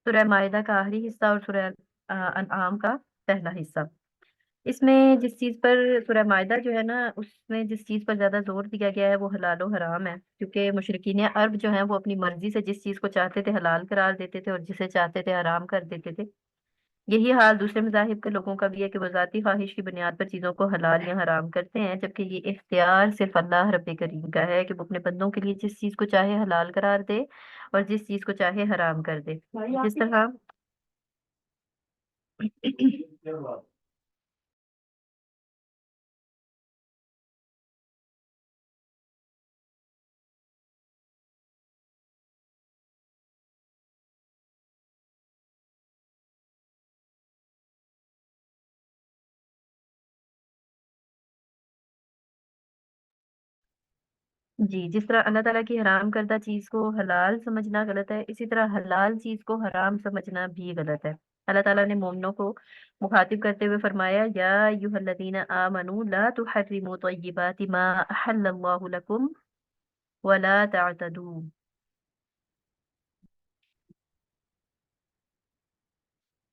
سورہ مائدہ کا آخری حصہ اور سورہ انعام کا پہلا حصہ۔ اس میں جس چیز پر سورہ مائدہ جو ہے نا، اس میں جس چیز پر زیادہ زور دیا گیا ہے وہ حلال و حرام ہے، کیونکہ مشرکین عرب جو ہیں وہ اپنی مرضی سے جس چیز کو چاہتے تھے حلال قرار دیتے تھے اور جسے چاہتے تھے حرام کر دیتے تھے۔ یہی حال دوسرے مذاہب کے لوگوں کا بھی ہے کہ وہ ذاتی خواہش کی بنیاد پر چیزوں کو حلال یا حرام کرتے ہیں، جبکہ یہ اختیار صرف اللہ رب کریم کا ہے کہ وہ اپنے بندوں کے لیے جس چیز کو چاہے حلال قرار دے اور جس چیز کو چاہے حرام کر دے۔ جس طرح جی، جس طرح اللہ تعالیٰ کی حرام کردہ چیز کو حلال سمجھنا غلط ہے، اسی طرح حلال چیز کو حرام سمجھنا بھی غلط ہے۔ اللہ تعالیٰ نے مومنوں کو مخاطب کرتے ہوئے فرمایا، یا ایھا الذین آمنوا لا تحرموا طیبات ما احل اللہ لکم ولا تعتدوا۔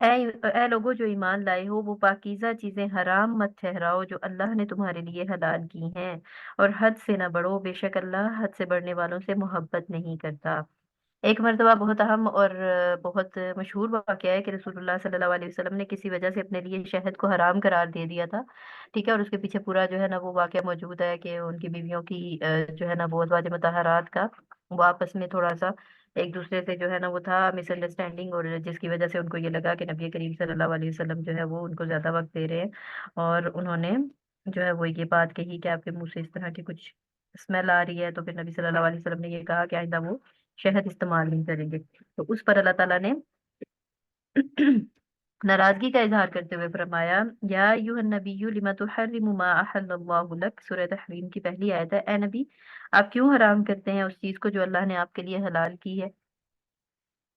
اے لوگوں جو ایمان لائے ہو، وہ پاکیزہ چیزیں حرام مت ٹھہراؤ جو اللہ نے تمہارے لیے حلال کی ہیں، اور حد سے نہ بڑھو، بے شک اللہ حد سے بڑھنے والوں سے محبت نہیں کرتا۔ ایک مرتبہ بہت اہم اور بہت مشہور واقعہ ہے کہ رسول اللہ صلی اللہ علیہ وسلم نے کسی وجہ سے اپنے لیے شہد کو حرام قرار دے دیا تھا، ٹھیک ہے، اور اس کے پیچھے پورا جو ہے نا وہ واقعہ موجود ہے کہ ان کی بیویوں کی جو ہے نا وہ ازواج مطہرات کا وہ آپس میں تھوڑا سا ایک دوسرے سے جو ہے نا وہ تھا مس انڈرسٹینڈنگ، اور جس کی وجہ سے ان کو یہ لگا کہ نبی کریم صلی اللہ علیہ وسلم جو ہے وہ ان کو زیادہ وقت دے رہے ہیں، اور انہوں نے جو ہے وہ یہ بات کہی کہ آپ کے منہ سے اس طرح کی کچھ اسمیل آ رہی ہے، تو پھر نبی صلی اللہ علیہ وسلم نے یہ کہا کہ آئندہ وہ شہد استعمال نہیں کریں گے۔ تو اس پر اللہ تعالیٰ نے ناراضگی کا اظہار کرتے ہوئے فرمایا، یا ایھا النبی لما تحرم ما احل اللہ لک، سورہ تحریم کی پہلی آیت ہے، اے نبی آپ کیوں حرام کرتے ہیں اس چیز کو جو اللہ نے آپ کے لیے حلال کی ہے؟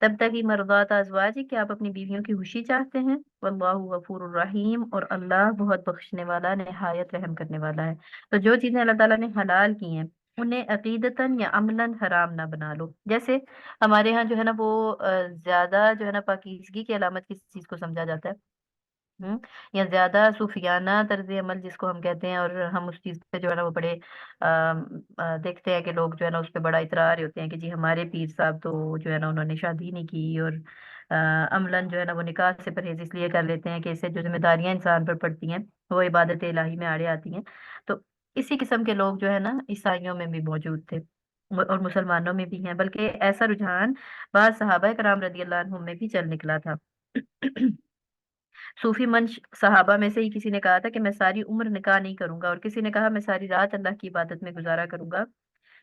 تب تک ہی مرضات ازواج کہ آپ اپنی بیویوں کی خوشی چاہتے ہیں، واللہ غفور الرحیم، اور اللہ بہت بخشنے والا نہایت رحم کرنے والا ہے۔ تو جو چیزیں اللہ تعالیٰ نے حلال کی ہیں انہیں عقیدتاً یا عملاً حرام نہ بنا لو۔ جیسے ہمارے ہاں جو ہے نا وہ زیادہ جو ہے نا پاکیزگی کی علامت کس چیز کو سمجھا جاتا ہے؟ ہم، یا زیادہ صوفیانہ طرز عمل جس کو ہم کہتے ہیں، اور ہم اس چیز پہ جو ہے نا وہ بڑے دیکھتے ہیں کہ لوگ جو ہے نا اس پہ بڑا اطرار ہوتے ہیں کہ جی ہمارے پیر صاحب تو جو ہے نا انہوں نے شادی نہیں کی، اور عملاً جو ہے نا وہ نکاح سے پرہیز اس لیے کر لیتے ہیں کہ اس سے جو ذمہ داریاں انسان پر پڑتی ہیں وہ عبادت الہی میں آڑے آتی ہیں۔ تو اسی قسم کے لوگ جو ہے نا عیسائیوں میں بھی موجود تھے اور مسلمانوں میں بھی ہیں، بلکہ ایسا رجحان بعض صحابہ کرام رضی اللہ عنہم میں بھی چل نکلا تھا۔ صوفی منش صحابہ میں سے ہی کسی نے کہا تھا کہ میں ساری عمر نکاح نہیں کروں گا، اور کسی نے کہا میں ساری رات اللہ کی عبادت میں گزارا کروں گا،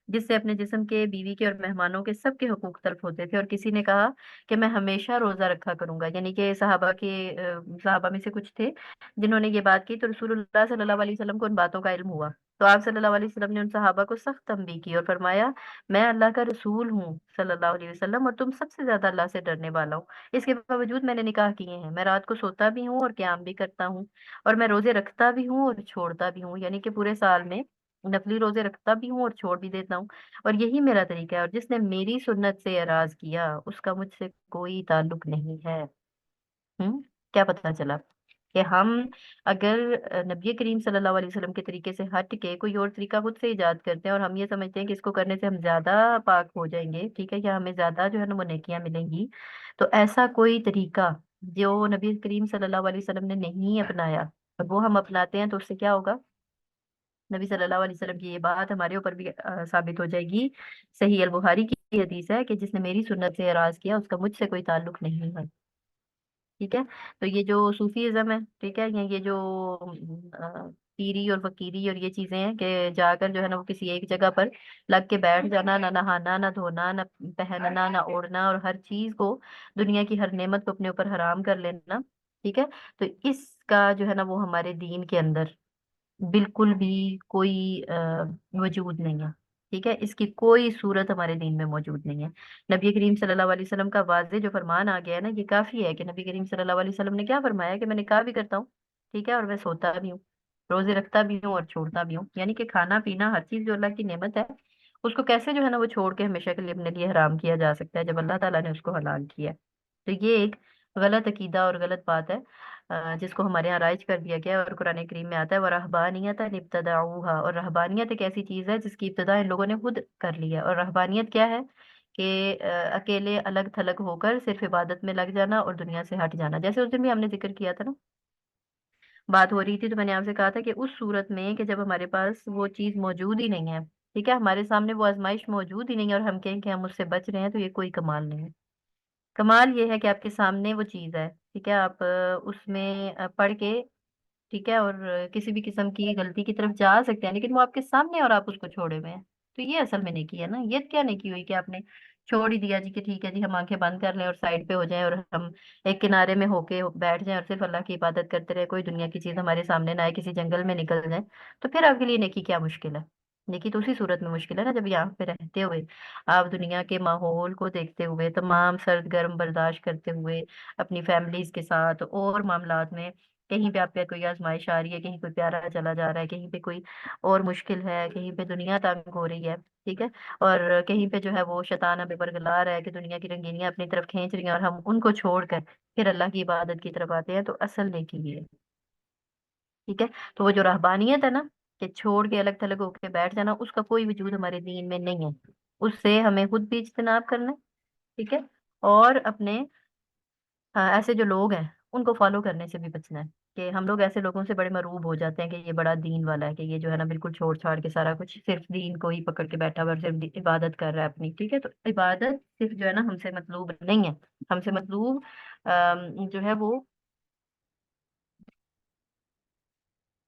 جس سے اپنے جسم کے، بیوی کے اور مہمانوں کے سب کے حقوق تلف ہوتے تھے، اور کسی نے کہا کہ میں ہمیشہ روزہ رکھا کروں گا، یعنی کہ صحابہ میں سے کچھ تھے جنہوں نے یہ بات کی، تو رسول اللہ صلی اللہ علیہ وسلم کو ان باتوں کا علم ہوا، تو آپ صلی اللہ علیہ وسلم نے ان صحابہ کو سخت تنبیہ کی اور فرمایا، میں اللہ کا رسول ہوں صلی اللہ علیہ وسلم، اور تم سب سے زیادہ اللہ سے ڈرنے والا ہوں، اس کے باوجود میں نے نکاح کیے ہیں، میں رات کو سوتا بھی ہوں اور قیام بھی کرتا ہوں، اور میں روزے رکھتا بھی ہوں اور چھوڑتا بھی ہوں، یعنی کہ پورے سال میں نفلی روزے رکھتا بھی ہوں اور چھوڑ بھی دیتا ہوں، اور یہی میرا طریقہ ہے، اور جس نے میری سنت سے اعراض کیا اس کا مجھ سے کوئی تعلق نہیں ہے۔ کیا پتہ چلا کہ ہم اگر نبی کریم صلی اللہ علیہ وسلم کے طریقے سے ہٹ کے کوئی اور طریقہ خود سے ایجاد کرتے ہیں، اور ہم یہ سمجھتے ہیں کہ اس کو کرنے سے ہم زیادہ پاک ہو جائیں گے، ٹھیک ہے، یا ہمیں زیادہ جو ہے نا وہ نیکیاں ملیں گی، تو ایسا کوئی طریقہ جو نبی کریم صلی اللہ علیہ وسلم نے نہیں اپنایا اور وہ ہم اپناتے ہیں، تو اس سے کیا ہوگا؟ نبی صلی اللہ علیہ وسلم کی یہ بات ہمارے اوپر بھی ثابت ہو جائے گی۔ صحیح البخاری کی حدیث ہے کہ جس نے میری سنت سے اعراض کیا اس کا مجھ سے کوئی تعلق نہیں ہے، ٹھیک ہے۔ تو یہ جو صوفیزم ہے، ٹھیک ہے، یہ جو پیری اور فقیری اور یہ چیزیں ہیں کہ جا کر جو ہے نا وہ کسی ایک جگہ پر لگ کے بیٹھ جانا، نہ نہانا نہ دھونا نہ پہننا نہ اوڑھنا، اور ہر چیز کو، دنیا کی ہر نعمت کو اپنے اوپر حرام کر لینا، ٹھیک ہے، تو اس کا جو ہے نا وہ ہمارے دین کے اندر بالکل بھی کوئی وجود نہیں ہے، ٹھیک ہے، اس کی کوئی صورت ہمارے دین میں موجود نہیں ہے۔ نبی کریم صلی اللہ علیہ وسلم کا واضح جو فرمان آ گیا ہے نا، یہ کافی ہے کہ نبی کریم صلی اللہ علیہ وسلم نے کیا فرمایا کہ میں نکاح بھی کرتا ہوں، ٹھیک ہے، اور میں سوتا بھی ہوں، روزے رکھتا بھی ہوں اور چھوڑتا بھی ہوں، یعنی کہ کھانا پینا ہر چیز جو اللہ کی نعمت ہے اس کو کیسے جو ہے نا وہ چھوڑ کے ہمیشہ کے لیے اپنے لیے حرام کیا جا سکتا ہے جب اللہ تعالیٰ نے اس کو حلال کیا ہے۔ तो ये एक गलत अकीदा और गलत बात है, जिसको हमारे यहाँ राइज कर दिया गया है। और कुरान करीम में आता है वरहबानियत इब्तदाऊहा, और रहबानियत एक ऐसी चीज है जिसकी इब्तदा इन लोगों ने खुद कर ली है। और रहबानियत क्या है कि अकेले अलग थलग होकर सिर्फ इबादत में लग जाना और दुनिया से हट जाना। जैसे उस दिन भी हमने जिक्र किया था ना, बात हो रही थी, तो मैंने आपसे कहा था कि उस सूरत में कि जब हमारे पास वो चीज मौजूद ही नहीं है, ठीक है, हमारे सामने वो आजमाइश मौजूद ही नहीं है, और हम कहें कि हम उससे बच रहे हैं, तो ये कोई कमाल नहीं है। कमाल ये है कि आपके सामने वो चीज है, ठीक है, आप उसमें पढ़ के, ठीक है, और किसी भी किस्म की गलती की तरफ जा सकते हैं, लेकिन वो आपके सामने है और आप उसको छोड़े हुए हैं। तो ये असल में नेकी है ना। ये क्या नेकी हुई कि आपने छोड़ ही दिया जी कि ठीक है जी, हम आंखें बंद कर लें और साइड पे हो जाएं और हम एक किनारे में होके बैठ जाएं और सिर्फ अल्लाह की इबादत करते रहे, कोई दुनिया की चीज हमारे सामने ना आए, किसी जंगल में निकल जाए। तो फिर आपके लिए नेकी क्या मुश्किल है? नेकी तो उसी सूरत में मुश्किल है ना, जब यहाँ पे रहते हुए आप दुनिया के माहौल को देखते हुए, तमाम सर्द गर्म बर्दाश्त करते हुए, अपनी फैमिलीज के साथ और मामलात में, कहीं पे आप पे कोई आजमाइश आ रही है, कहीं कोई प्यारा चला जा रहा है, कहीं पे कोई और मुश्किल है, कहीं पे दुनिया तंग हो रही है, ठीक है, और कहीं पे जो है वो शैतान हमें बरगला रहा है कि दुनिया की रंगीनियां अपनी तरफ खींच रही हैं, और हम उनको छोड़कर फिर अल्लाह की इबादत की तरफ आते हैं, तो असल नेकी ये है। ठीक है। तो वो जो रहबानियत है ना, कि छोड़ के अलग थलग होके बैठ जाना, उसका कोई वजूद हमारे दीन में नहीं है। उससे हमें खुद भी इज्तनाब करना है, ठीक है, और अपने ऐसे जो लोग हैं उनको फॉलो करने से भी बचना है। कि हम लोग ऐसे लोगों से बड़े मरूब हो जाते हैं कि ये बड़ा दीन वाला है, कि ये जो है ना बिल्कुल छोड़ छाड़ के सारा कुछ सिर्फ दीन को ही पकड़ के बैठा हुआ है और सिर्फ इबादत कर रहा है अपनी। ठीक है, तो इबादत सिर्फ जो है ना हमसे मतलूब नहीं है। हमसे मतलूब जो है वो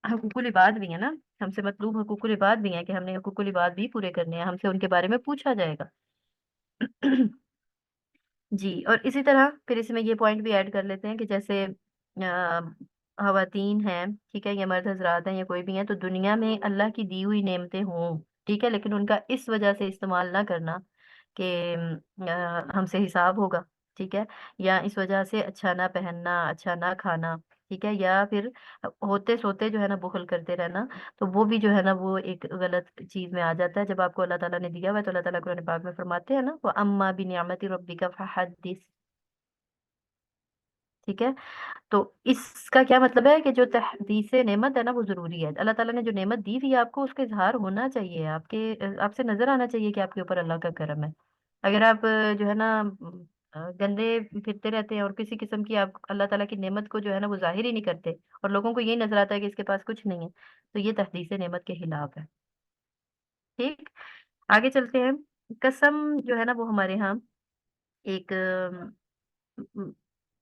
हकूकुल इबाद भी है ना। हमसे मतलूब हकूकुल इबाद भी है कि हमने हकूकुल इबाद भी पूरे करने हैं, हमसे उनके बारे में पूछा जाएगा। जी, और इसी तरह फिर इसमें ये पॉइंट भी ऐड कर लेते हैं कि जैसे खवातीन हैं, ठीक है, या मर्द हजरात हैं या कोई भी हैं, तो दुनिया में अल्लाह की दी हुई नेमतें हों, ठीक है, लेकिन उनका इस वजह से इस्तेमाल ना करना कि हमसे हिसाब होगा, ठीक है, या इस वजह से अच्छा ना पहनना, अच्छा ना खाना, ठीक है, या फिर होते सोते जो है ना बुखल करते रहना, तो वो भी जो है ना वो एक गलत चीज में आ जाता है। जब आपको अल्लाह ताला ने दिया हुआ है, तो अल्लाह ताला कुरान पाक में फरमाते हैं ना, वो अम्मा भी नियामती रब्बिका फहद्दिस, ठीक है। तो इसका क्या मतलब है कि जो तहदीस नेमत है ना वो जरूरी है। अल्लाह ताला ने जो नेमत दी हुई है आपको, उसका इजहार होना चाहिए, आपके आपसे नजर आना चाहिए कि आपके ऊपर अल्लाह का करम है। अगर आप जो है ना गंदे फिरते रहते हैं और किसी किस्म की आप अल्लाह ताला की नेमत को जो है ना वो जाहिर ही नहीं करते, और लोगों को यही नजर आता है कि इसके पास कुछ नहीं है, तो ये तहदीस नेमत के खिलाफ है। ठीक, आगे चलते हैं। कसम जो है ना वो हमारे यहाँ एक म-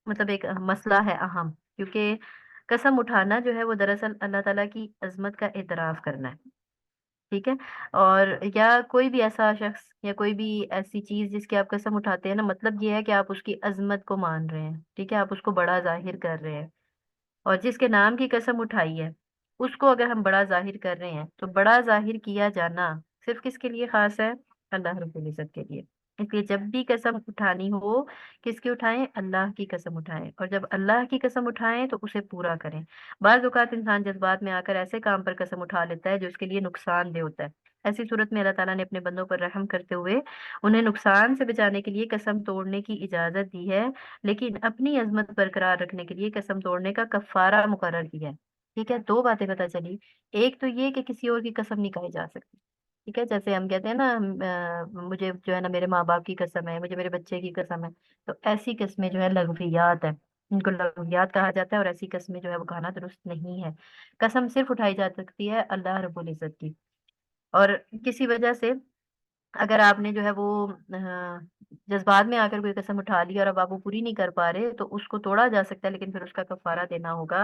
मतलब एक मसला है अहम, क्योंकि कसम उठाना जो है वो दरअसल अल्लाह ताला की अजमत का एतराफ करना है, ठीक है। और या कोई भी ऐसा शख्स या कोई भी ऐसी चीज जिसकी आप कसम उठाते हैं ना, मतलब ये है कि आप उसकी अजमत को मान रहे हैं, ठीक है, आप उसको बड़ा जाहिर कर रहे हैं। और जिसके नाम की कसम उठाई है उसको अगर हम बड़ा जाहिर कर रहे हैं, तो बड़ा जाहिर किया जाना सिर्फ किसके लिए खास है? अल्लाह रब्बुल इज्जत के लिए। इसलिए जब भी कसम उठानी हो, किसकी उठाएं? अल्लाह की कसम उठाएं, और जब अल्लाह की कसम उठाएं तो उसे पूरा करें। बाज औकात इंसान जज्बात में आकर ऐसे काम पर कसम उठा लेता है जो उसके लिए नुकसानदेह होता है। ऐसी सूरत में अल्लाह ताला ने अपने बंदों पर रहम करते हुए उन्हें नुकसान से बचाने के लिए कसम तोड़ने की इजाजत दी है, लेकिन अपनी अजमत बरकरार रखने के लिए कसम तोड़ने का कफारा मुकर्रर किया है। ठीक है, दो बातें पता चली। एक तो ये कि किसी और की कसम नहीं खाई जा सकती, ठीक है, जैसे हम कहते हैं ना मुझे जो है ना मेरे माँ बाप की कसम है, मुझे मेरे बच्चे की कसम है, तो ऐसी कस्में जो है लघवियात है, इनको लघवियात कहा जाता है, और ऐसी कस्में जो है वो खाना दुरुस्त नहीं है। कसम सिर्फ उठाई जा सकती है अल्लाह रब्बुल इज्जत की। और किसी वजह से अगर आपने जो है वो जज्बात में आकर कोई कसम उठा ली और अब आप वो पूरी नहीं कर पा रहे, तो उसको तोड़ा जा सकता है, लेकिन फिर उसका कफारा देना होगा।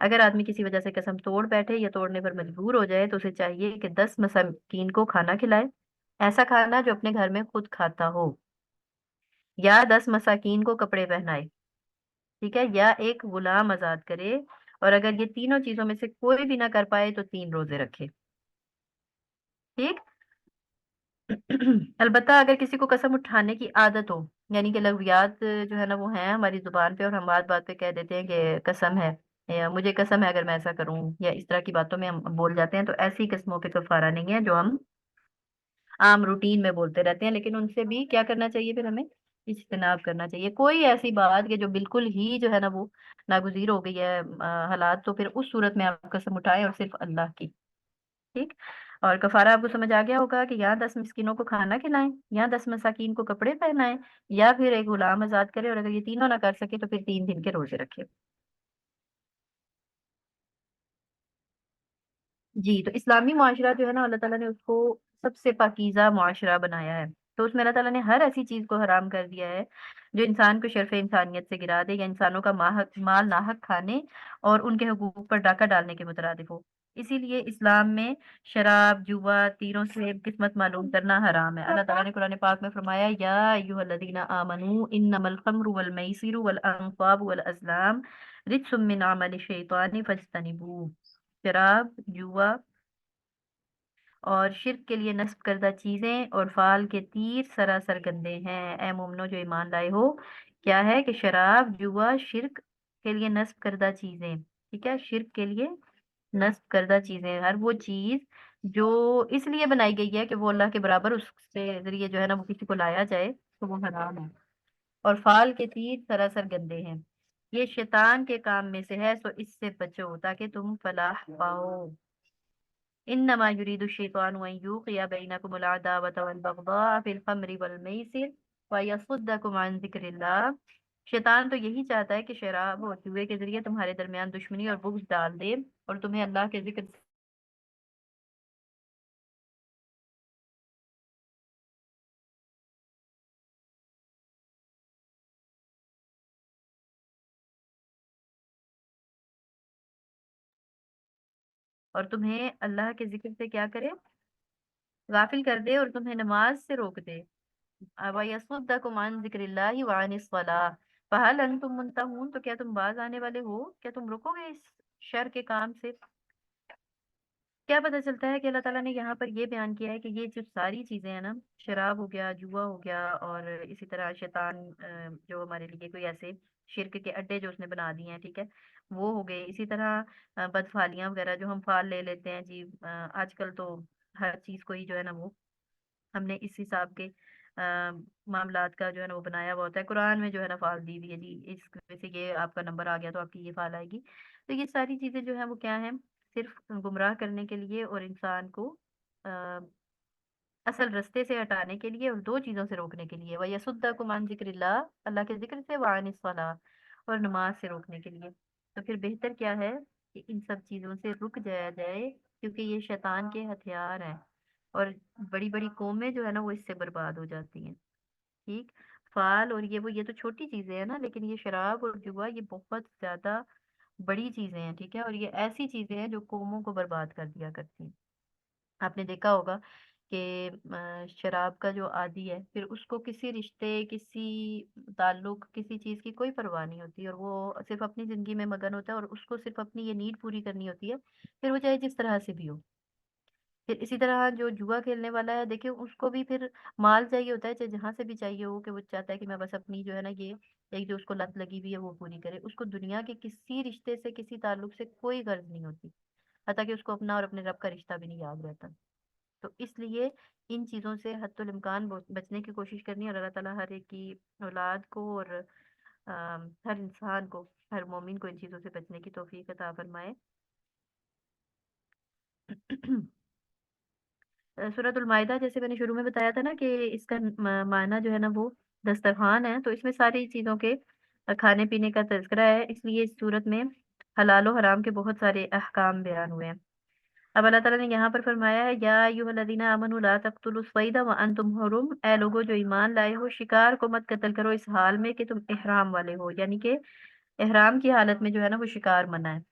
अगर आदमी किसी वजह से कसम तोड़ बैठे या तोड़ने पर मजबूर हो जाए, तो उसे चाहिए कि 10 मसाकीन को खाना खिलाए, ऐसा खाना जो अपने घर में खुद खाता हो, या 10 मसाकीन को कपड़े पहनाए, ठीक है, या एक गुलाम आजाद करे, और अगर ये तीनों चीजों में से कोई भी ना कर पाए तो 3 रोजे रखे। ठीक। अलबत्ता अगर किसी को कसम उठाने की आदत हो, यानी कि लघवियात जो है ना वो है हमारी जुबान पे, और हम बात बात पे कह देते हैं कि कसम है, या मुझे कसम है अगर मैं ऐसा करूं, या इस तरह की बातों में हम बोल जाते हैं, तो ऐसी कस्मों पे कफारा नहीं है जो हम आम रूटीन में बोलते रहते हैं। लेकिन उनसे भी क्या करना चाहिए फिर हमें? इज्तिनाब करना चाहिए। कोई ऐसी बात कि जो बिल्कुल ही जो है ना वो नागुजीर हो गई है हालात, तो फिर उस सूरत में आप कसम उठाएं और सिर्फ अल्लाह की। ठीक। और कफारा आपको समझ आ गया होगा कि यहाँ 10 मिस्किनों को खाना खिलाएं, यहाँ 10 मसाकीन को कपड़े पहनाएं, या फिर एक गुलाम आजाद करें, और अगर ये तीनों ना कर सके तो फिर 3 दिन के रोजे रखे। जी, तो इस्लामी मुआशरा जो है ना, अल्लाह ताला ने उसको सबसे पाकीज़ा मुआशरा बनाया है। तो उसमें अल्लाह ताला ने हर ऐसी चीज को हराम कर दिया है जो इंसान को शर्फ इंसानियत से गिरा दे, या इंसानों का माल नाहक खाने और उनके हकूक पर डाका डालने के मुतरादिफ हो। इसीलिए इस्लाम में शराब, जुआ, तीरों से किस्मत मालूम करना हराम है। अल्लाह ताला ने कुरान पाक में फरमाया, या अय्युहल्लज़ीना आमनू इन्नमल खम्रु वल मैसिरु वल अंसाबु वल अज़लाम रिज्सुम मिन अमलि शैतानि फज्तनिबूह। शराब, जुआ और शिर्क के लिए नस्ब करदा चीजें और फाल के तीर सरासर गंदे हैं। ए मोमनो जो ईमान लाए हो, क्या है कि शराब, जुआ, शिर्क के लिए नस्ब करदा चीजें, ठीक है, शिर्क के लिए नस्ब करदा चीजें, हर वो चीज जो इसलिए बनाई गई है कि वो अल्लाह के बराबर उससे जरिए जो है ना वो किसी को लाया जाए, तो वो हराम है। और फाल के तीर सरासर गंदे हैं, ये शैतान के काम में से है, सो इससे बचो ताकि तुम फलाह पाओ। इन्नमा युरीदु शैतानु अन युक़िया बैनकुमुल अदावत वल बग़दाअ फिल ख़म्रि वल मैसिर व यसुद्दकुम अन ज़िक्रिल्लाह। शैतान तो यही चाहता है कि शराब और जुए के जरिए तुम्हारे दरमियान दुश्मनी और बुग़्ज़ डाल दे, और तुम्हें अल्लाह के जिक्र और तुम्हें अल्लाह के जिक्र से क्या करे, गाफिल कर दे, और तुम्हें नमाज से रोक दे। व यसुद्दकुम अन ज़िक्रिल्लाहि व अनिस सलाह फहल अंतुम मुंतहून। तो क्या तुम बाज आने वाले हो, क्या तुम रुकोगे इस शर के काम से। क्या पता चलता है कि अल्लाह ताला ने यहाँ पर ये बयान किया है कि ये जो सारी चीजें हैं ना, शराब हो गया, जुआ हो गया, और इसी तरह शैतान जो हमारे लिए कोई ऐसे शिरक के अड्डे जो उसने बना दिए हैं, ठीक है, वो हो गए। इसी तरह बदफालियां वगैरह जो हम फाल ले लेते हैं जी, आजकल तो हर चीज को ही जो है ना वो हमने इस हिसाब के मामलात का जो है ना वो बनाया हुआ होता है। कुरान में जो है ना फाल दी हुई है जी, इस वजह से ये आपका नंबर आ गया तो आपकी ये फाल आएगी। तो ये सारी चीजें जो है वो क्या है, सिर्फ गुमराह करने के लिए और इंसान को आ, असल रास्ते से हटाने के लिए, और दो चीजों से रोकने के लिए, वह यसुद्दकुम अन जिक्रिल्लाह, अल्लाह के जिक्र से, व अनिस सलाह, और नमाज से रोकने के लिए। तो फिर बेहतर क्या है कि इन सब चीजों से रुक जाया जाए, क्योंकि ये शैतान के हथियार हैं, और बड़ी बड़ी कौमें जो है ना वो इससे बर्बाद हो जाती हैं। ठीक। फाल और ये तो छोटी चीजें हैं ना, लेकिन ये शराब और जुआ ये बहुत ज्यादा बड़ी चीजें हैं, ठीक है, और ये ऐसी चीजें हैं जो कौमों को बर्बाद कर दिया करती हैं। आपने देखा होगा कि शराब का जो आदी है, फिर उसको किसी रिश्ते, किसी ताल्लुक, किसी चीज की कोई परवाह नहीं होती, और वो सिर्फ अपनी जिंदगी में मगन होता है, और उसको सिर्फ अपनी ये नीड पूरी करनी होती है, फिर वो चाहे जिस तरह से भी हो। फिर इसी तरह जो जुआ खेलने वाला है, देखिए उसको भी फिर माल चाहिए होता है, चाहे जहां से भी चाहिए हो, कि वो चाहता है कि मैं बस अपनी जो है ना ये एक जो उसको लत लगी हुई है वो पूरी करे, उसको दुनिया के किसी रिश्ते से, किसी ताल्लुक से कोई गर्ज नहीं होती, हालांकि उसको अपना और अपने रब का रिश्ता भी नहीं याद रहता। तो इसलिए इन चीजों से हत्तुल इम्कान बचने की कोशिश करनी है, और अल्लाह ताला हर एक की औलाद को और हर इंसान को, हर मोमिन को इन चीजों से बचने की तौफीक अता फरमाए। सूरतुल माइदा, जैसे मैंने शुरू में बताया था ना कि इसका माना जो है ना वो दस्तरखान है, तो इसमें सारी चीजों के खाने पीने का तज़किरा है, इसलिए इस सूरत में हलाल और हराम के बहुत सारे अहकाम बयान हुए हैं। अब अल्लाह ताला ने यहाँ पर फरमाया है, या अय्युहल्लज़ीना आमनू ला तक़्तुलुस सैदा व अंतुम हुरुम, ए लोगो जो ईमान लाए हो, शिकार को मत कत्ल करो इस हाल में कि तुम इहराम वाले हो, यानी कि इहराम की हालत में जो है ना वो शिकार मना है।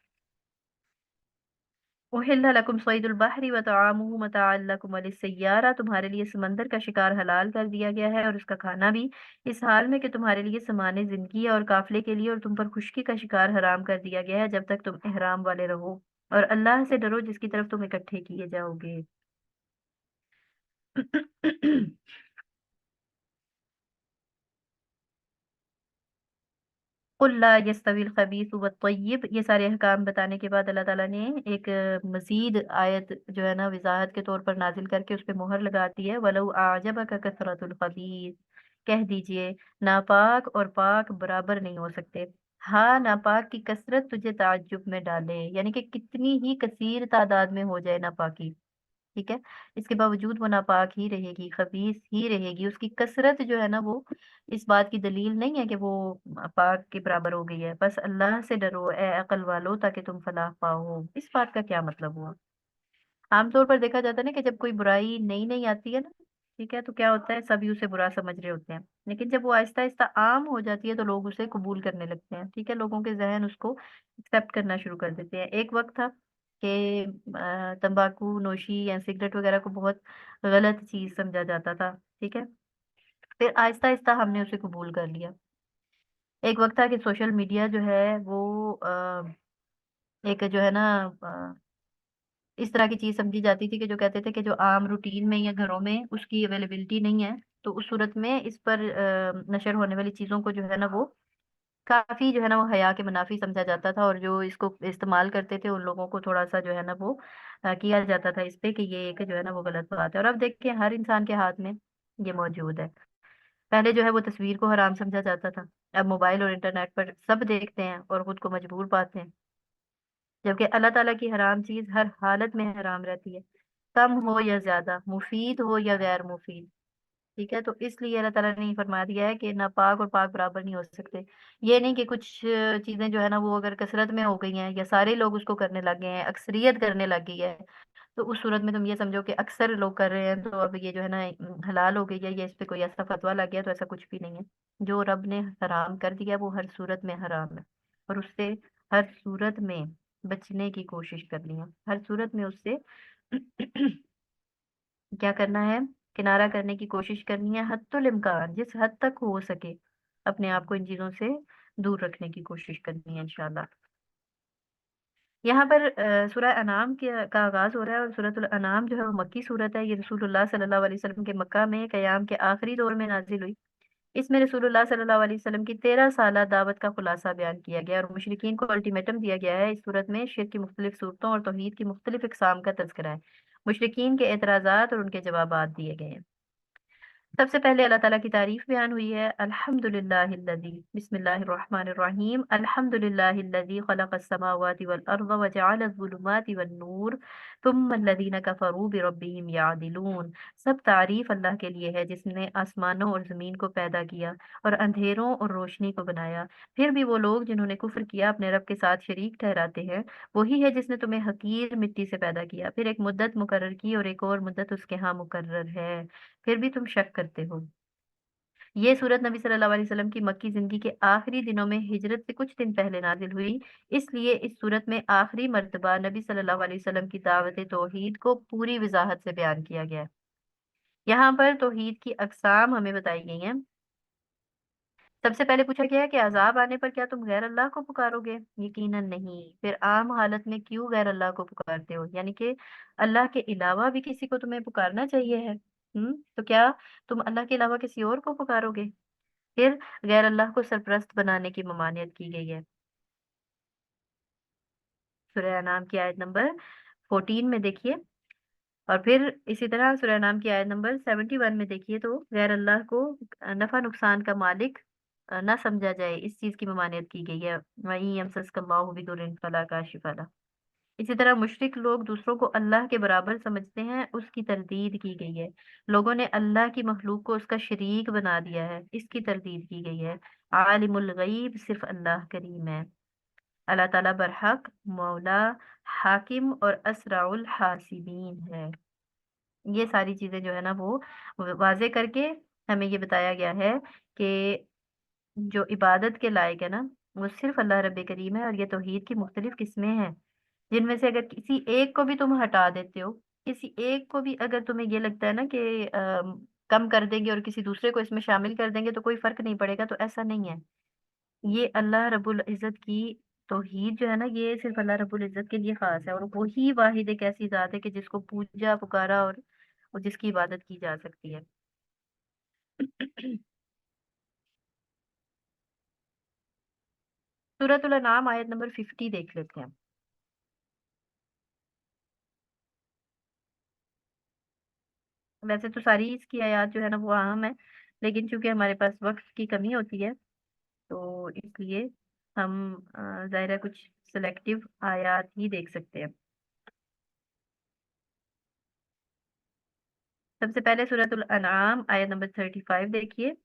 उहिल्ल लकुम सैदुल बहरी व तआमुहु मताअन लकुम वलिस्सय्यारा, तुम्हारे लिए समंदर का शिकार हलाल कर दिया गया है, और उसका खाना भी, इस हाल में कि तुम्हारे लिए सामान्य जिंदगी है और काफिले के लिए, और तुम पर खुश्की का शिकार हराम कर दिया गया है जब तक तुम इहराम वाले रहो। और अल्लाह से डरो जिसकी तरफ तुम इकट्ठे किए जाओगे। कुल ला यस्तविल खबीस व तय्यिब, ये सारे अहकाम बताने के बाद अल्लाह ताला ने एक मजीद आयत जो है ना वजाहत के तौर पर नाजिल करके उस पे मोहर लगाती है, वलौ आजबका कसरतुल खबीस, کہہ دیجئے ناپاک اور پاک برابر نہیں ہو سکتے، ہاں ناپاک کی کثرت تجھے تعجب میں ڈالے، یعنی کہ کتنی ہی کثیر تعداد میں ہو جائے ناپاکی، ٹھیک ہے، اس کے باوجود وہ ناپاک ہی رہے گی، خبیث ہی رہے گی، اس کی کثرت جو ہے نا وہ اس بات کی دلیل نہیں ہے کہ وہ پاک کے برابر ہو گئی ہے، بس اللہ سے ڈرو اے عقل والو تاکہ تم فلاح پاؤ، اس بات کا کیا مطلب ہوا؟ عام طور پر دیکھا جاتا ہے نا کہ جب کوئی برائی نئی نئی آتی ہے نا، ٹھیک ہے، تو کیا ہوتا ہے، سبھی اسے برا سمجھ رہے ہوتے ہیں، لیکن جب وہ آہستہ آہستہ عام ہو جاتی ہے تو لوگ اسے قبول کرنے لگتے ہیں، ٹھیک ہے، لوگوں کے ذہن اس کو ایکسپٹ کرنا شروع کر دیتے ہیں۔ ایک وقت تھا کہ تمباکو نوشی یا سگریٹ وغیرہ کو بہت غلط چیز سمجھا جاتا تھا، ٹھیک ہے، پھر آہستہ آہستہ ہم نے اسے قبول کر لیا۔ ایک وقت تھا کہ سوشل میڈیا جو ہے وہ ایک جو ہے نا اس طرح کی چیز سمجھی جاتی تھی کہ جو کہتے تھے کہ جو عام روٹین میں یا گھروں میں اس کی اویلیبلٹی نہیں ہے، تو اس صورت میں اس پر نشر ہونے والی چیزوں کو جو ہے نا وہ کافی جو ہے نا وہ حیا کے منافی سمجھا جاتا تھا، اور جو اس کو استعمال کرتے تھے ان لوگوں کو تھوڑا سا جو ہے نا وہ کیا جاتا تھا اس پہ کہ یہ ایک جو ہے نا وہ غلط بات ہے، اور اب دیکھیں ہر انسان کے ہاتھ میں یہ موجود ہے۔ پہلے جو ہے وہ تصویر کو حرام سمجھا جاتا تھا، اب موبائل اور انٹرنیٹ پر سب دیکھتے ہیں اور خود کو مجبور پاتے ہیں، جبکہ اللہ تعالیٰ کی حرام چیز ہر حالت میں حرام رہتی ہے، کم ہو یا زیادہ، مفید ہو یا غیر مفید، ٹھیک ہے، تو اس لیے اللہ تعالیٰ نے یہ فرما دیا ہے کہ نہ پاک اور پاک برابر نہیں ہو سکتے۔ یہ نہیں کہ کچھ چیزیں جو ہے نا وہ اگر کثرت میں ہو گئی ہیں یا سارے لوگ اس کو کرنے لگ گئے ہیں، اکثریت کرنے لگ گئی ہے، تو اس صورت میں تم یہ سمجھو کہ اکثر لوگ کر رہے ہیں تو اب یہ جو ہے نا حلال ہو گئی ہے، یا اس پہ کوئی ایسا فتویٰ لگ گیا، تو ایسا کچھ بھی نہیں ہے، جو رب نے حرام کر دیا وہ ہر صورت میں حرام ہے، اور اس سے ہر صورت میں بچنے کی کوشش کرنی ہے، ہر صورت میں اس سے کیا کرنا ہے، کنارہ کرنے کی کوشش کرنی ہے، حتی الامکان جس حد تک ہو سکے اپنے آپ کو ان چیزوں سے دور رکھنے کی کوشش کرنی ہے انشاءاللہ۔ یہاں پر سورہ انعام کا آغاز ہو رہا ہے، اور سورۃ الانعام جو ہے وہ مکی صورت ہے، یہ رسول اللہ صلی اللہ علیہ وسلم کے مکہ میں قیام کے آخری دور میں نازل ہوئی۔ اس میں رسول اللہ صلی اللہ علیہ وسلم کی 13 سالہ دعوت کا خلاصہ بیان کیا گیا، اور مشرکین کو الٹیمیٹم دیا گیا ہے۔ اس صورت میں شرک کی مختلف صورتوں اور توحید کی مختلف اقسام کا تذکرہ ہے، مشرکین کے اعتراضات اور ان کے جوابات دیے گئے ہیں۔ سب سے پہلے اللہ تعالیٰ کی تعریف بیان ہوئی ہے، الحمد للہ الذی، بسم اللہ الرحمن الرحیم، الحمد للہ الذی خلق السماوات والارض وجعل الظلمات والنور ثم الذین کفروا بربہم یعدلون۔ سب تعریف اللہ کے لیے ہے جس نے آسمانوں اور زمین کو پیدا کیا اور اندھیروں اور روشنی کو بنایا، پھر بھی وہ لوگ جنہوں نے کفر کیا اپنے رب کے ساتھ شریک ٹھہراتے ہیں، وہی ہے جس نے تمہیں حقیر مٹی سے پیدا کیا، پھر ایک مدت مقرر کی اور ایک اور مدت اس کے ہاں مقرر ہے، پھر بھی تم شک کرتے ہو۔ یہ سورت نبی صلی اللہ علیہ وسلم کی مکی زندگی کے آخری دنوں میں ہجرت سے کچھ دن پہلے نازل ہوئی، اس لیے اس سورت میں آخری مرتبہ نبی صلی اللہ علیہ وسلم کی دعوت توحید کو پوری وضاحت سے بیان کیا گیا ہے۔ یہاں پر توحید کی اقسام ہمیں بتائی گئی ہیں۔ سب سے پہلے پوچھا گیا ہے کہ عذاب آنے پر کیا تم غیر اللہ کو پکارو گے؟ یقیناً نہیں، پھر عام حالت میں کیوں غیر اللہ کو پکارتے ہو، یعنی کہ اللہ کے علاوہ بھی کسی کو تمہیں پکارنا چاہیے ہے، تو کیا تم اللہ کے علاوہ کسی اور کو پکارو گے؟ پھر غیر اللہ کو سرپرست بنانے کی ممانعت کی گئی ہے، سورہ انعام کی آیت نمبر 14 میں دیکھیے، اور پھر اسی طرح سورہ نام کی آیت نمبر 71 میں دیکھیے تو غیر اللہ کو نفع نقصان کا مالک نہ سمجھا جائے، اس چیز کی ممانعت کی گئی ہے، وَإِن يَمْسَسْكَ اللَّهُ بِضُرٍّ فَلَا كَاشِفَ لَهُ۔ اسی طرح مشرک لوگ دوسروں کو اللہ کے برابر سمجھتے ہیں، اس کی تردید کی گئی ہے، لوگوں نے اللہ کی مخلوق کو اس کا شریک بنا دیا ہے، اس کی تردید کی گئی ہے۔ عالم الغیب صرف اللہ کریم ہے، اللہ تعالیٰ برحق مولا، حاکم اور اسرع الحاسبین ہے۔ یہ ساری چیزیں جو ہے نا وہ واضح کر کے ہمیں یہ بتایا گیا ہے کہ جو عبادت کے لائق ہے نا وہ صرف اللہ رب کریم ہے، اور یہ توحید کی مختلف قسمیں ہیں جن میں سے اگر کسی ایک کو بھی تم ہٹا دیتے ہو، کسی ایک کو بھی اگر تمہیں یہ لگتا ہے نا کہ کم کر دیں گے اور کسی دوسرے کو اس میں شامل کر دیں گے تو کوئی فرق نہیں پڑے گا، تو ایسا نہیں ہے۔ یہ اللہ رب العزت کی توحید جو ہے نا یہ صرف اللہ رب العزت کے لیے خاص ہے، اور وہی واحد ایک ایسی ذات ہے کہ جس کو پوجا پکارا اور جس کی عبادت کی جا سکتی ہے۔ سورۃ الانعام آیت نمبر 50 دیکھ لیتے ہیں۔ ویسے تو ساری اس کی آیات جو ہے نا وہ اہم ہے، लेकिन चूंकि हमारे पास वक्त की कमी होती है तो इसलिए हम ज़ाहिर है कुछ सिलेक्टिव आयात ही देख सकते हैं। सबसे पहले सूरतुल अनआम आयत नंबर 35 देखिए।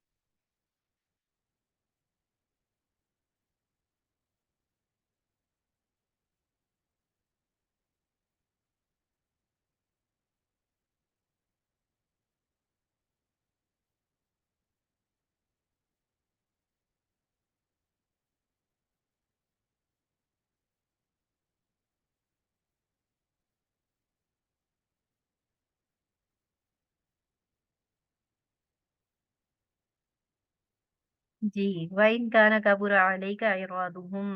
जी, वाइन काना कबुरा अलैका इरादुहुम।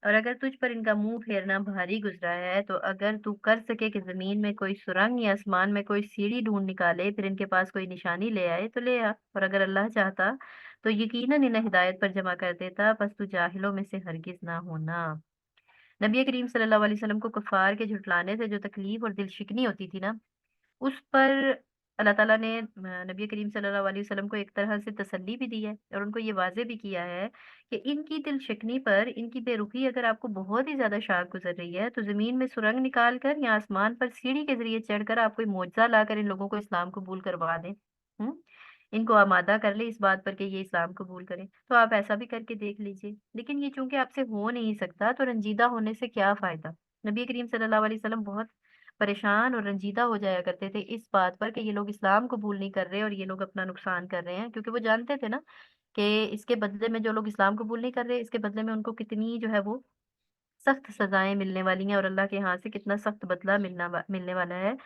और अगर तुझ पर इनका मुंह फेरना भारी गुजरा है तो अगर तू कर सके कि जमीन में कोई सुरंग या आसमान में कोई सीढ़ी ढूंढ निकाले फिर इनके पास कोई निशानी ले आए तो ले आ, और अगर अल्लाह चाहता तो यकीनन इन्हें हिदायत पर जमा कर देता, बस तू जाहिलों में से हरगिज ना होना। नबी करीम सल्लल्लाहु अलैहि वसल्लम को कुफार के झुटलाने से जो तकलीफ और दिल शिकनी होती थी ना, उस पर अल्लाह ताला ने नबी करीम सल्लल्लाहु अलैहि वसल्लम को एक तरह से तसल्ली भी दी है और उनको ये वाजे भी किया है कि इनकी दिल शिकनी पर इनकी बेरुखी अगर आपको बहुत ही ज्यादा शाक गुजर रही है तो जमीन में सुरंग निकाल कर या आसमान पर सीढ़ी के जरिए चढ़कर आप कोई मोजा लाकर इन लोगों को इस्लाम कबूल करवा दें। इनको आमादा कर ले इस बात पर कि ये इस्लाम कबूल करें, तो आप ऐसा भी करके देख लीजिए। लेकिन ये चूंकि आपसे हो नहीं सकता तो रंजीदा होने से क्या फायदा। नबी करीम सल्लल्लाहु अलैहि वसल्लम बहुत परेशान और रंजीदा हो जाया करते थे इस बात पर कि ये लोग इस्लाम कबूल नहीं कर रहे और ये लोग अपना नुकसान कर रहे हैं, क्योंकि वो जानते थे ना कि इसके बदले में जो लोग इस्लाम कबूल नहीं कर रहे इसके बदले में उनको कितनी जो है वो सख्त सजाएं मिलने वाली हैं और अल्लाह के यहाँ से कितना सख्त बदला मिलने वाला है।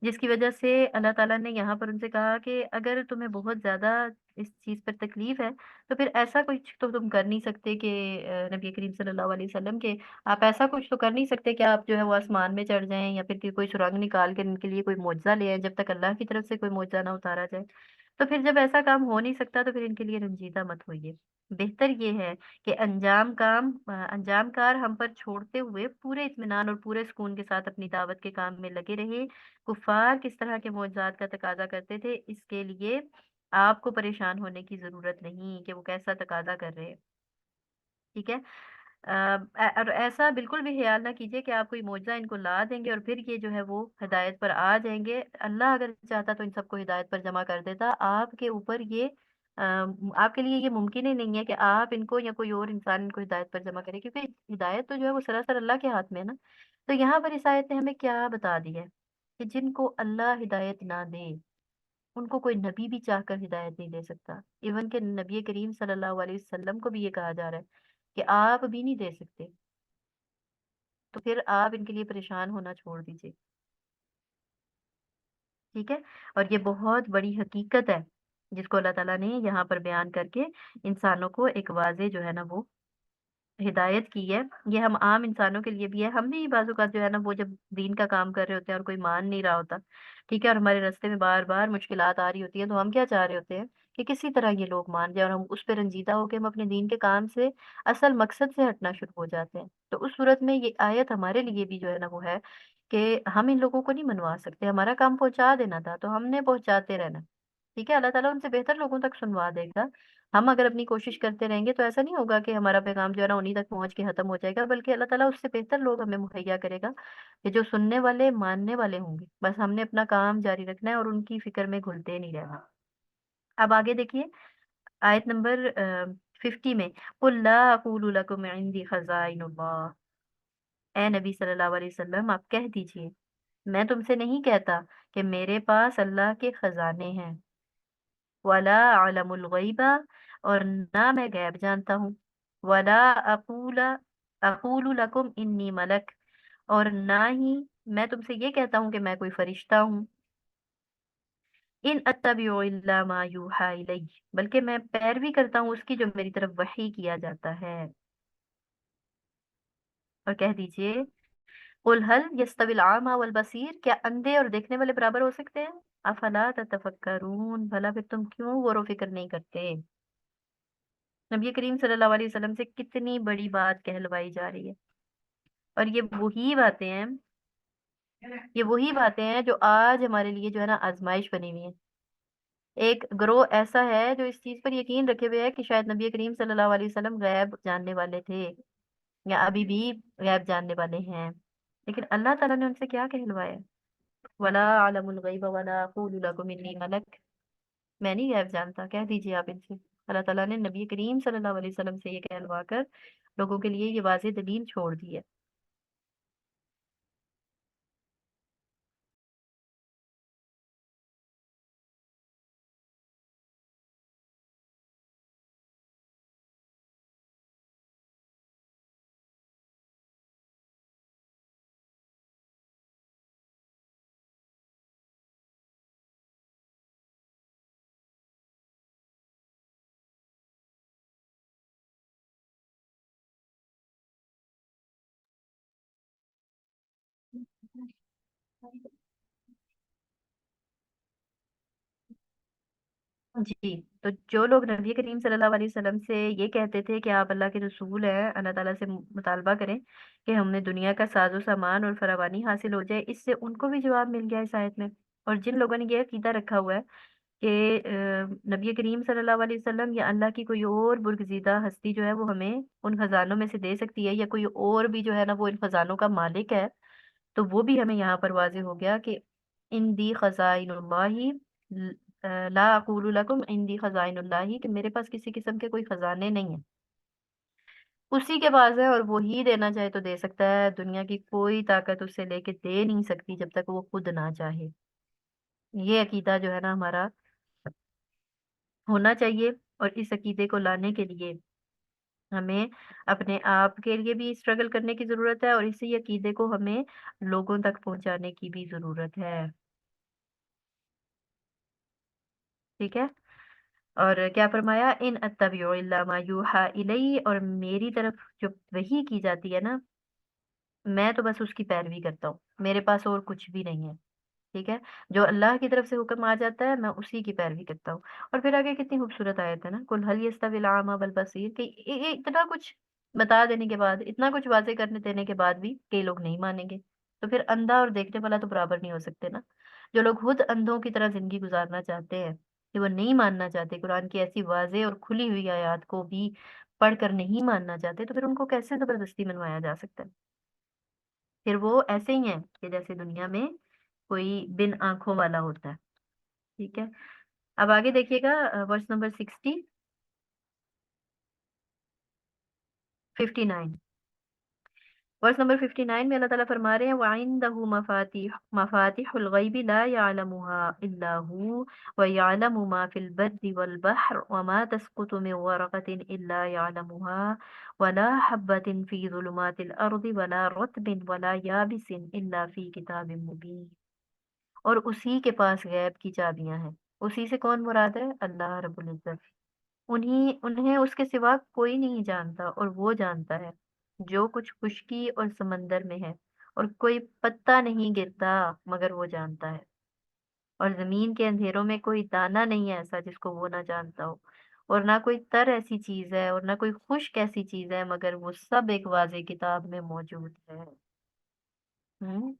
जिसकी वजह से अल्लाह ताला ने यहाँ पर उनसे कहा कि अगर तुम्हें बहुत ज्यादा इस चीज पर तकलीफ है तो फिर ऐसा कुछ तो तुम कर नहीं सकते कि नबी करीम सल्लल्लाहु अलैहि वसल्लम के आप ऐसा कुछ तो कर नहीं सकते कि आप जो है वो आसमान में चढ़ जाएं या फिर कि कोई सुरंग निकाल कर इनके लिए कोई मुआवजा ले आए जब तक अल्लाह की तरफ से कोई मुआवजा ना उतारा जाए। तो फिर जब ऐसा काम हो नहीं सकता तो फिर इनके लिए रंजीदा मत होइए। बेहतर ये है कि अंजाम कार हम पर छोड़ते हुए पूरे इत्मीनान और पूरे सुकून के साथ अपनी दावत के काम में लगे रहे। कुफार किस तरह के मौजूदात का तकाजा करते थे इसके लिए आपको परेशान होने की जरूरत नहीं कि वो कैसा तकाजा कर रहे हैं। ठीक है। और ऐसा बिल्कुल भी ख्याल ना कीजिए कि आप कोई मौजा इनको ला देंगे और फिर ये जो है वो हिदायत पर आ जाएंगे। अल्लाह अगर चाहता तो इन सबको हिदायत पर जमा कर देता। आपके ऊपर ये आपके लिए ये मुमकिन ही नहीं है कि आप इनको या कोई और इंसान इनको हिदायत पर जमा करे, क्योंकि हिदायत तो जो है वो सरासर अल्लाह के हाथ में है ना। तो यहाँ पर इस आयत ने हमें क्या बता दिया है कि जिनको अल्लाह हिदायत ना दे उनको कोई नबी भी चाहकर हिदायत नहीं दे सकता। इवन के नबी करीम सल्लल्लाहु अलैहि वसल्लम को भी ये कहा जा रहा है कि आप भी नहीं दे सकते। तो फिर आप इनके लिए परेशान होना छोड़ दीजिए। ठीक है। और ये बहुत बड़ी हकीकत है जिसको अल्लाह ताला ने यहाँ पर बयान करके इंसानों को एक वाजे जो है ना वो हिदायत की है। ये हम आम इंसानों के लिए भी है। हम भी बाजू का जो है ना वो जब दीन का काम कर रहे होते हैं और कोई मान नहीं रहा होता, ठीक है, और हमारे रास्ते में बार बार मुश्किलात आ रही होती है, तो हम क्या चाह रहे होते हैं कि किसी तरह ये लोग मान जाए और हम उस पर रंजीदा होकर हम अपने दीन के काम से असल मकसद से हटना शुरू हो जाते हैं। तो उस सूरत में ये आयत हमारे लिए भी जो है ना वो है कि हम इन लोगों को नहीं मनवा सकते। हमारा काम पहुंचा देना था तो हमने पहुंचाते रहना। ठीक है, अल्लाह ताला उनसे बेहतर लोगों तक सुनवा देगा। हम अगर अपनी कोशिश करते रहेंगे तो ऐसा नहीं होगा कि हमारा पैगाम जो है ना उन्हीं तक पहुंच के खत्म हो जाएगा, बल्कि अल्लाह ताला उससे बेहतर लोग हमें मुहैया करेगा कि जो सुनने वाले मानने वाले होंगे। बस हमने अपना काम जारी रखना है और उनकी फिक्र में घुलते नहीं रहना। अब आगे देखिए आयत नंबर 50 में, कुल ला अक़ूलु लकुम इंदी खज़ाइनुल्लाह। ए नबी सल्लल्लाहु अलैहि वसल्लम आप कह दीजिए मैं तुमसे नहीं कहता कि मेरे पास अल्लाह के खजाने हैं। वला अलमुल गैबा और ना मैं गैब जानता हूँ। वला अकूला अकूलु लकुम इन्नी मलक और ना ही मैं तुमसे ये कहता हूँ कि मैं कोई फरिश्ता हूँ। इन अत्तबिउ इल्ला मा यूहा इलैहि बल्कि मैं पैरवी करता हूँ उसकी जो मेरी तरफ वही किया जाता है। और कह दीजिए कुल हल यस्तविल आमा वल बसीर क्या अंधे और देखने वाले बराबर हो सकते हैं। अफला ततफक्करून भला फिर तुम क्यों गौर व फिक्र नहीं करते। नबी करीम सल्लल्लाहु अलैहि वसल्लम से कितनी बड़ी बात कहलवाई जा रही है। और ये वही बातें हैं जो आज हमारे लिए जो है ना आजमाइश बनी हुई है। एक ग्रोह ऐसा है जो इस चीज पर यकीन रखे हुए है कि शायद नबी करीम सल्लल्लाहु अलैहि वसल्लम गैब जानने वाले थे, या अभी भी गैब जानने वाले हैं। लेकिन अल्लाह ताला ने उनसे क्या कहलवाया? वला आलमुल गैब वला अक़ूलु लकुम इन्नी मलक। मैं नहीं गैब जानता, कह दीजिए आप इनसे। अल्लाह ताला ने नबी करीम सल्लल्लाहु अलैहि वसल्लम से ये कहलवा कर लोगों के लिए ये वाज़ेह दलील छोड़ दी है। जी। तो जो लोग नबी करीम सल्लल्लाहु अलैहि वसल्लम से ये कहते थे कि आप अल्लाह के रसूल हैं, अल्लाह ताला से मुतालबा करें कि हमें दुनिया का साजो सामान और फरावानी हासिल हो जाए, इससे उनको भी जवाब मिल गया इस आयत में। और जिन लोगों ने ये अकीदा रखा हुआ है कि नबी करीम सल्लल्लाहु अलैहि वसल्लम या अल्लाह की कोई और बुर्गजीदा हस्ती जो है वो हमें उन खजानों में से दे सकती है, या कोई और भी जो है ना वो इन खजानों का मालिक है, तो वो भी हमें यहाँ पर वाज़ेह हो गया कि इन दी खजाइनुल्लाही ला अक़ूलु लकुम इन दी खजाइनुल्लाही, कि मेरे पास किसी किस्म के कोई खजाने नहीं है, उसी के पास है और वो ही देना चाहे तो दे सकता है। दुनिया की कोई ताकत उससे लेके दे नहीं सकती जब तक वो खुद ना चाहे। ये अकीदा जो है ना हमारा होना चाहिए। और इस अकीदे को लाने के लिए हमें अपने आप के लिए भी स्ट्रगल करने की जरूरत है, और इसी अकीदे को हमें लोगों तक पहुंचाने की भी जरूरत है। ठीक है। और क्या फरमाया, इन अत्तबिउ इल्ला मा यूहा इलैहि, और मेरी तरफ जो वही की जाती है ना, मैं तो बस उसकी पैरवी करता हूँ, मेरे पास और कुछ भी नहीं है। ठीक है। जो अल्लाह की तरफ से हुक्म आ जाता है मैं उसी की पैरवी करता हूँ। और फिर आगे कितनी खूबसूरत आयत है ना, कुल हल यस्तविल आमा वल बसीर, कि ये इतना कुछ बता देने के बाद, इतना कुछ वाजे करने देने के बाद भी कई लोग नहीं मानेंगे। तो फिर अंधा और देखने वाला तो बराबर नहीं हो सकते ना। जो लोग खुद अंधों की तरह जिंदगी गुजारना चाहते हैं, कि वो नहीं मानना चाहते, कुरान की ऐसी वाजे और खुली हुई आयत को भी पढ़कर नहीं मानना चाहते, तो फिर उनको कैसे जबरदस्ती मनवाया जा सकता है? फिर वो ऐसे ही है कि जैसे दुनिया में कोई बिन आंखों वाला होता है। ठीक है। अब आगे देखिएगा, वर्स नंबर 59। वर्स नंबर 59 में अल्लाह ताला फरमा रहे हैं, वइंदहु मफातिहुल गैबि ला यअलमुहा इल्ला हु व यअलमु मा फिल बर्रि वल बहर व मा तस्कुतु मिन वरक़तिन इल्ला यअलमुहा वला हब्बतिन फी ज़ुलुमातिल अर्दि वला रत्बिन वला याबिसिन इल्ला फी किताबिन मुबीन। और उसी के पास गैब की चाबियां हैं। उसी से कौन मुराद है? अल्लाह रब्बुल इज्जत। उन्हीं उन्हें उसके सिवा कोई नहीं जानता, और वो जानता है जो कुछ खुशकी और समंदर में है, और कोई पत्ता नहीं गिरता मगर वो जानता है। और जमीन के अंधेरों में कोई दाना नहीं है ऐसा जिसको वो ना जानता हो, और ना कोई तर ऐसी चीज है और ना कोई खुश्क ऐसी चीज है मगर वो सब एक वाज़े किताब में मौजूद है। हम्म।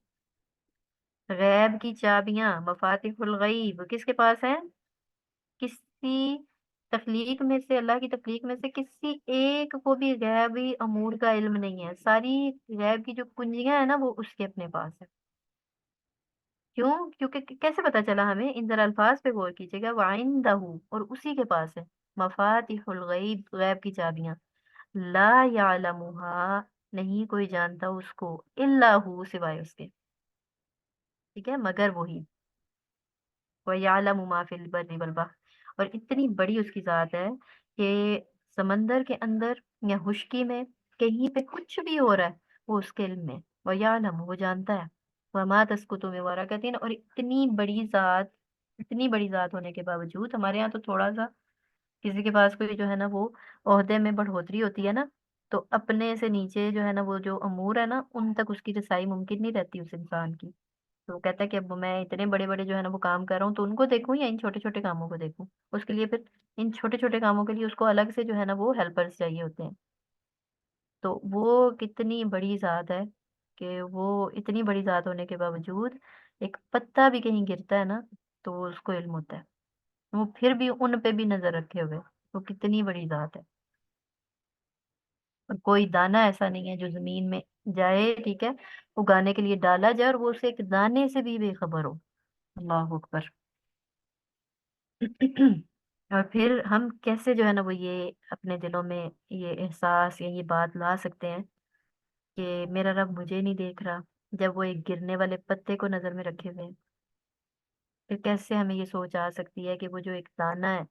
गैब की चाबियां, मफातिहुल गैब किसके पास है? किसी तख्लीक में से, अल्लाह की तख्लीक में से किसी एक को भी गैबी अमूर का इल्म नहीं है। सारी गैब की जो कुंजियां है ना वो उसके अपने पास है। क्यों? क्योंकि कैसे पता चला हमें? इन जरा अल्फाज पे गौर कीजिएगा, वाइंदहू, और उसी के पास है मफातिहुल गैब, गैब की चाबियां, ला यालमुहा, नहीं कोई जानता उसको, इल्ला हु, सिवाय उसके। ठीक है, मगर वही। वयअलमु मा फिल बर्रि वल बहर, और इतनी बड़ी उसकी जात है कि समंदर के अंदर या खुश्की में कहीं पे कुछ भी हो रहा है वो उसके इल्म में। वयअलमु, वो जानता है। वमा तस्कुतु मिन वरक़तिन, और इतनी बड़ी जात होने के बावजूद हमारे यहाँ तो थोड़ा सा किसी के पास कोई जो है ना वो ओहदे में बढ़ोतरी होती है ना, तो अपने से नीचे जो है ना वो जो अमूर है ना उन तक उसकी रसाई मुमकिन नहीं रहती उस इंसान की। तो वो कहता है कि अब मैं इतने बड़े बड़े जो है ना वो काम कर रहा हूँ, तो उनको देखूं या इन छोटे छोटे कामों को देखूं? उसके लिए फिर इन छोटे छोटे कामों के लिए उसको अलग से जो है ना वो हेल्पर्स चाहिए होते हैं। तो वो कितनी बड़ी जात है कि वो इतनी बड़ी जात होने के बावजूद एक पत्ता भी कहीं गिरता है ना तो उसको इल्म होता है। वो फिर भी उन पे भी नजर रखे हुए। वो कितनी बड़ी जात है। और कोई दाना ऐसा नहीं है जो जमीन में जाए, ठीक है, उगाने के लिए डाला जाए और वो उसे एक दाने से भी बेखबर हो। अल्लाह अकबर। और फिर हम कैसे जो है ना वो ये अपने दिलों में ये एहसास या ये बात ला सकते हैं कि मेरा रब मुझे नहीं देख रहा, जब वो एक गिरने वाले पत्ते को नजर में रखे हुए हैं। फिर कैसे हमें ये सोच आ सकती है कि वो जो एक दाना है,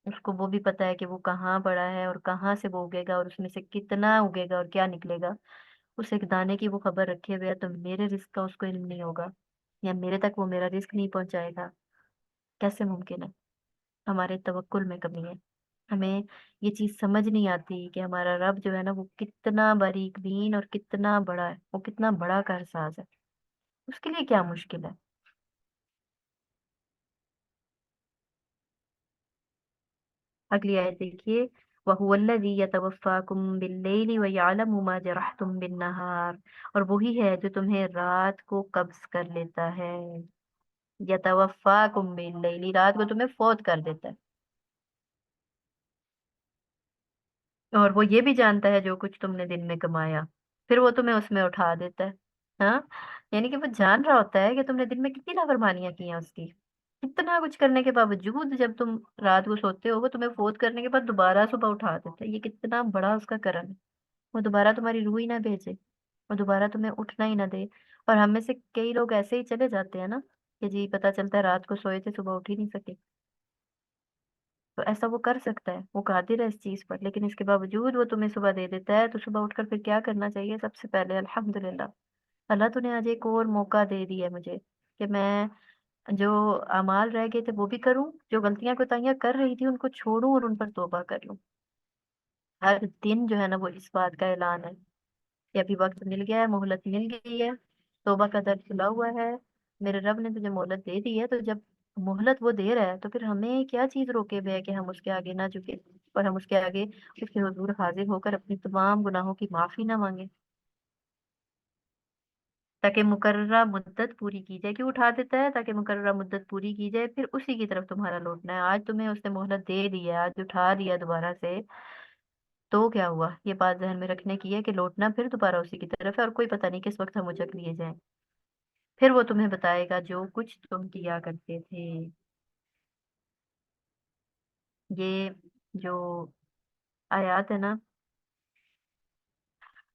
उसको वो भी पता है कि वो कहाँ पड़ा है और कहाँ से वो उगेगा और उसमें से कितना उगेगा और क्या निकलेगा। उस एक दाने की वो खबर रखे हुए है, तो मेरे रिस्क का उसको इल्म नहीं होगा, या मेरे तक वो मेरा रिस्क नहीं पहुंचाएगा। कैसे मुमकिन है? हमारे तवक्कुल में कमी है। हमें ये चीज समझ नहीं आती कि हमारा रब जो है ना वो कितना बारीक बीन और कितना बड़ा है, वो कितना बड़ा कारसाज है। उसके लिए क्या मुश्किल है? अगली आयत देखिए। वहुवल्लज़ी यतवफ़्फ़ाकुम बिल्लैलि व यअलमु मा जरहतुम बिन्नहार। और वही है जो तुम्हें रात को कब्ज कर लेता है। यतवफ़्फ़ाकुम बिल्लैलि, रात को तुम्हें फौत कर देता है। और वो ये भी जानता है जो कुछ तुमने दिन में कमाया, फिर वो तुम्हें उसमें उठा देता है। हाँ, यानी कि वो जान रहा होता है कि तुमने दिन में कितनी नाफरमानियां की हैं उसकी। इतना कुछ करने के बावजूद जब तुम रात को सोते हो, वो तुम्हें फोत करने के बाद दोबारा सुबह उठा देता है। ये कितना बड़ा उसका करम है। वो दोबारा तुम्हारी रूह ही ना भेजे, वो दोबारा तुम्हें उठना ही ना दे। और हम में से कई लोग ऐसे ही चले जाते हैं ना, कि जी पता चलता है रात को सोए थे, सुबह उठ ही नहीं सके। तो ऐसा वो कर सकता है, वो कादिर है इस चीज पर, लेकिन इसके बावजूद वो तुम्हें सुबह दे देता है। तो सुबह उठकर फिर क्या करना चाहिए? सबसे पहले अल्हम्दुलिल्लाह, अल्लाह तूने आज एक और मौका दे दिया है मुझे कि मैं जो अमाल रह गए थे वो भी करूं, जो गलतियां कोताहियां कर रही थी उनको छोड़ूं और उन पर तौबा कर लूं। हर दिन जो है ना वो इस बात का ऐलान है कि अभी वक्त मिल गया है, मोहलत मिल गई है, तौबा का दर खुला हुआ है। मेरे रब ने तुझे मोहलत दे दी है, तो जब मोहलत वो दे रहा है तो फिर हमें क्या चीज रोके हुए है कि हम उसके आगे ना झुके और हम उसके आगे उसके हुजूर हाजिर होकर अपनी तमाम गुनाहों की माफी ना मांगे, ताकि मुकर्ररा मुद्दत पूरी की जाए। क्यों उठा देता है? ताकि मुकर्ररा मुद्दत पूरी की जाए, फिर उसी की तरफ तुम्हारा लौटना है। आज तुम्हें उसने मोहलत दे दी है, आज उठा दिया दोबारा से, तो क्या हुआ? ये बात ध्यान में रखने की है कि लौटना फिर दोबारा उसी की तरफ है, और कोई पता नहीं किस वक्त हम उचक लिए जाएं। फिर वो तुम्हें बताएगा जो कुछ तुम किया करते थे। ये जो आयात है ना,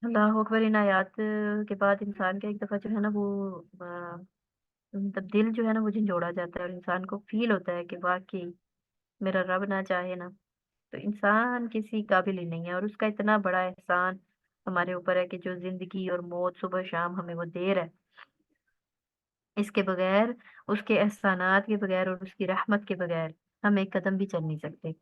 अल्लाह अकबर, इन आयात के बाद इंसान का एक दफा जो है ना वो मतलब दिल जो है ना वो झंझोड़ा जाता है, और इंसान को फील होता है कि वाकई मेरा रब ना चाहे ना तो इंसान किसी काबिल ही नहीं है। और उसका इतना बड़ा एहसान हमारे ऊपर है कि जो जिंदगी और मौत सुबह शाम हमें वो दे रहा है। इसके बगैर, उसके एहसानात के बगैर और उसकी रहमत के बगैर हम एक कदम भी चल नहीं सकते।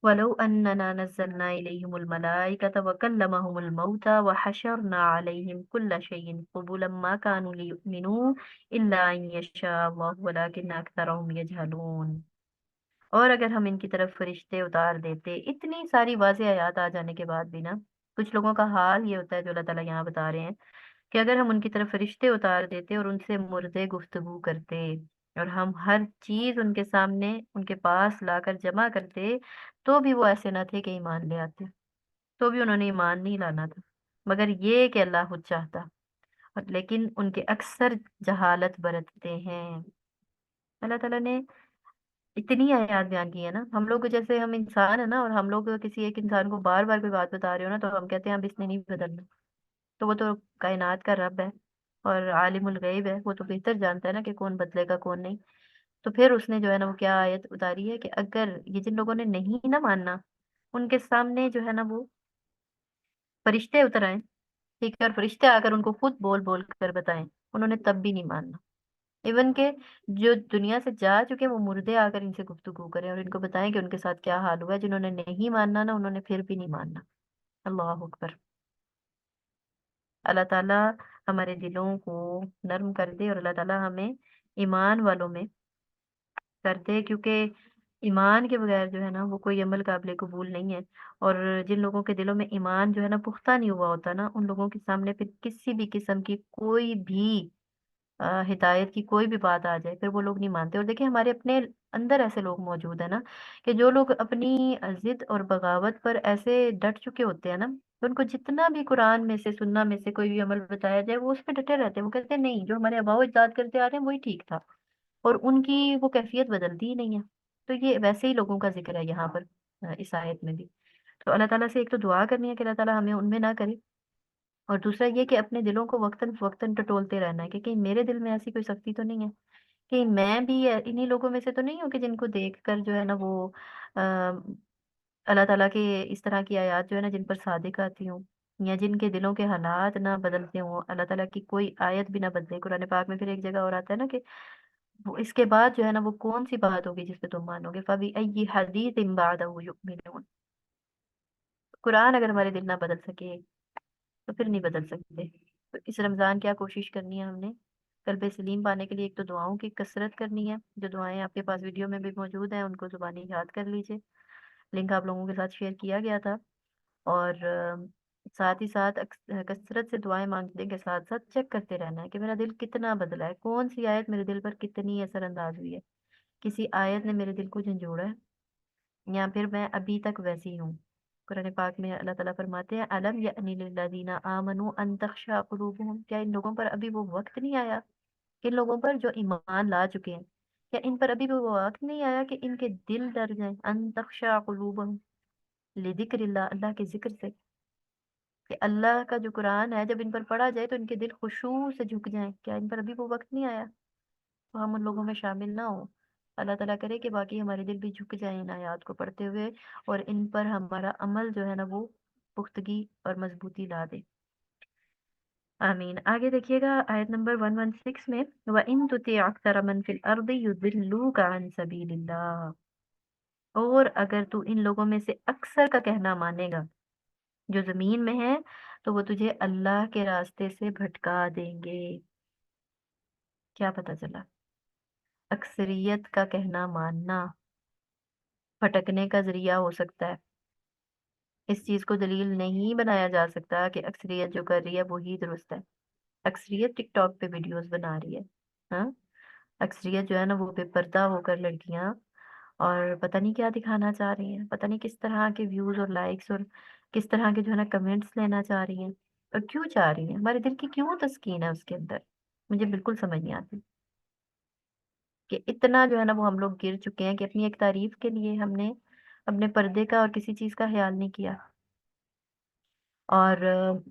वलो अन्नना नज़्ज़लना इलैहिमुल मलाइकता व कल्लमहुमुल मौता व हशरना अलैहिम कुल्ला शैइन क़ुबुलन मा कानू लियुमिनू इल्ला अन यशा अल्लाहु वलाकिन्न अक्सरहुम यजहलून। और अगर हम इनकी तरफ फरिश्ते उतार देते, इतनी सारी वाज़ेह आयत आ जाने के बाद भी ना, कुछ लोगों का हाल ये होता है जो अल्लाह ताला यहाँ बता रहे हैं, कि अगर हम उनकी तरफ फरिश्ते उतार देते और उनसे मुर्दे गुफ्तगू करते, और हम हर चीज उनके सामने उनके पास लाकर जमा करते, तो भी वो ऐसे ना थे कि ईमान ले आते। तो भी उन्होंने ईमान नहीं लाना था, मगर ये कि अल्लाह खुद चाहता। और लेकिन उनके अक्सर जहालत बरतते हैं। अल्लाह ताला ने इतनी आयत बयान की है ना, हम लोग जैसे हम इंसान है ना, और हम लोग किसी एक इंसान को बार बार कोई बात बता रहे हो ना, तो हम कहते हैं अब इसने नहीं बदलना। तो वो तो कायनात का रब है और आलिमुल गैब है, वो तो बेहतर जानता है ना कि कौन बदलेगा कौन नहीं। तो फिर उसने जो है ना वो क्या आयत उतारी है कि अगर ये जिन लोगों ने नहीं ना मानना, उनके सामने जो है ना वो फरिश्ते उतर आए, ठीक है, और फरिश्ते आकर उनको खुद बोल बोल कर बताएं, उन्होंने तब भी नहीं मानना। इवन के जो दुनिया से जा चुके हैं, वो मुर्दे आकर इनसे गुफ्तगू करें और इनको बताएं कि उनके साथ क्या हाल हुआ है, जिन्होंने नहीं मानना ना, उन्होंने फिर भी नहीं मानना। अल्लाह अकबर। अल्लाह ताला हमारे दिलों को नर्म कर दे, और अल्लाह ताला हमें ईमान वालों में कर दे, क्योंकि ईमान के बगैर जो है ना वो कोई अमल काबिल कबूल नहीं है। और जिन लोगों के दिलों में ईमान जो है ना पुख्ता नहीं हुआ होता ना, उन लोगों के सामने फिर किसी भी किस्म की कोई भी हिदायत की कोई भी बात आ जाए, फिर वो लोग नहीं मानते। और देखिए हमारे अपने अंदर ऐसे लोग मौजूद है ना, कि जो लोग अपनी जिद और बगावत पर ऐसे डट चुके होते हैं ना, तो उनको जितना भी कुरान में से सुन्ना में से कोई भी अमल बताया जाए, वो उस पर डटे रहते हैं। वो कहते हैं नहीं, जो हमारे आबाओ अजदाद करते आ रहे हैं वही ठीक था, और उनकी वो कैफियत बदलती ही नहीं है। तो ये वैसे ही लोगों का जिक्र है यहाँ पर, इस आयत में भी। तो अल्लाह ताला से एक तो दुआ करनी है कि अल्लाह ताला हमें उनमें ना करे, और दूसरा ये कि अपने दिलों को वक्तन फवक्तन टटोलते रहना है कि कहीं मेरे दिल में ऐसी कोई सख्ती तो नहीं है, कि मैं भी इन्हीं लोगों में से तो नहीं हूँ कि जिनको देख कर जो है ना वो आ, अल्लाह ताला के इस तरह की आयत जो है ना जिन पर सादिक आती हूँ, या जिनके दिलों के हालात ना बदलते हों, अल्लाह ताला की कोई आयत भी ना बदले। कुरान पाक में फिर एक जगह और आता है ना कि वो इसके बाद जो है ना वो कौन सी बात होगी जिस पे तुम मानोगे, फबी अय्यि हदीसिन बादहु युमिनून। कुरान अगर हमारे दिल ना बदल सके तो फिर नहीं बदल सकते। तो इस रमजान क्या कोशिश करनी है हमने, कल्बे सलीम पाने के लिए एक तो दुआओं की कसरत करनी है। जो दुआएं आपके पास वीडियो में भी मौजूद हैं उनको जुबानी याद कर लीजिए, लिंक आप लोगों के साथ शेयर किया गया था। और साथ ही साथ कसरत से दुआएं मांगने के साथ साथ चेक करते रहना है कि मेरा दिल कितना बदला है, कौन सी आयत मेरे दिल पर कितनी असरअंदाज हुई है। किसी आयत ने मेरे दिल को झंझोड़ा है, या फिर मैं अभी तक वैसी हूँ। कुरान पाक में अल्लाह ताला फरमाते हैं, अलम यअनी लिल्लज़ीना आमनू अन तख़शा क़ुलूबुहुम, क्या इन लोगों पर अभी वो वक्त नहीं आया, इन लोगों पर जो ईमान ला चुके हैं, क्या इन पर अभी भी वो वक्त नहीं आया कि इनके दिल डर जाएं, अन तख़शा क़ुलूबुहुम लिज़िक्रिल्लाह, अल्लाह के जिक्र से, कि अल्लाह का जो कुरान है जब इन पर पढ़ा जाए तो इनके दिल खुशू से झुक जाएं। क्या इन पर अभी वो वक्त नहीं आया? तो हम उन लोगों में शामिल ना हो। अल्लाह ताला करे कि बाकी हमारे दिल भी झुक जाएं इन आयात को पढ़ते हुए, और इन पर हमारा अमल जो है ना वो पुख्तगी और मजबूती ला दे। आमीन। आगे देखिएगा आयत नंबर 116 में, व इन तुति अक्सर मन फिल अर्दि युदिल्लूका अन सबीलिल्लाह, और अगर तू इन लोगों में से अक्सर का कहना मानेगा जो जमीन में है, तो वो तुझे अल्लाह के रास्ते से भटका देंगे। क्या पता चला? अक्सरियत का कहना मानना भटकने का जरिया हो सकता है। इस चीज को दलील नहीं बनाया जा सकता कि अक्सरियत जो कर रही है वो ही दुरुस्त है। अक्सरियत टिकटॉक पे वीडियोस बना रही है, हाँ। अक्सरियत जो है ना वो बेपर्दा होकर लड़कियां, और पता नहीं क्या दिखाना चाह रही हैं, पता नहीं किस तरह के व्यूज और लाइक्स और किस तरह के जो है ना कमेंट्स लेना चाह रही हैं। और क्यों चाह रही हैं? हमारे दिल की क्यों तस्कीन है उसके अंदर? मुझे बिल्कुल समझ नहीं आती कि इतना जो है ना वो हम लोग गिर चुके हैं कि अपनी एक तारीफ के लिए हमने अपने पर्दे का और किसी चीज का ख्याल नहीं किया। और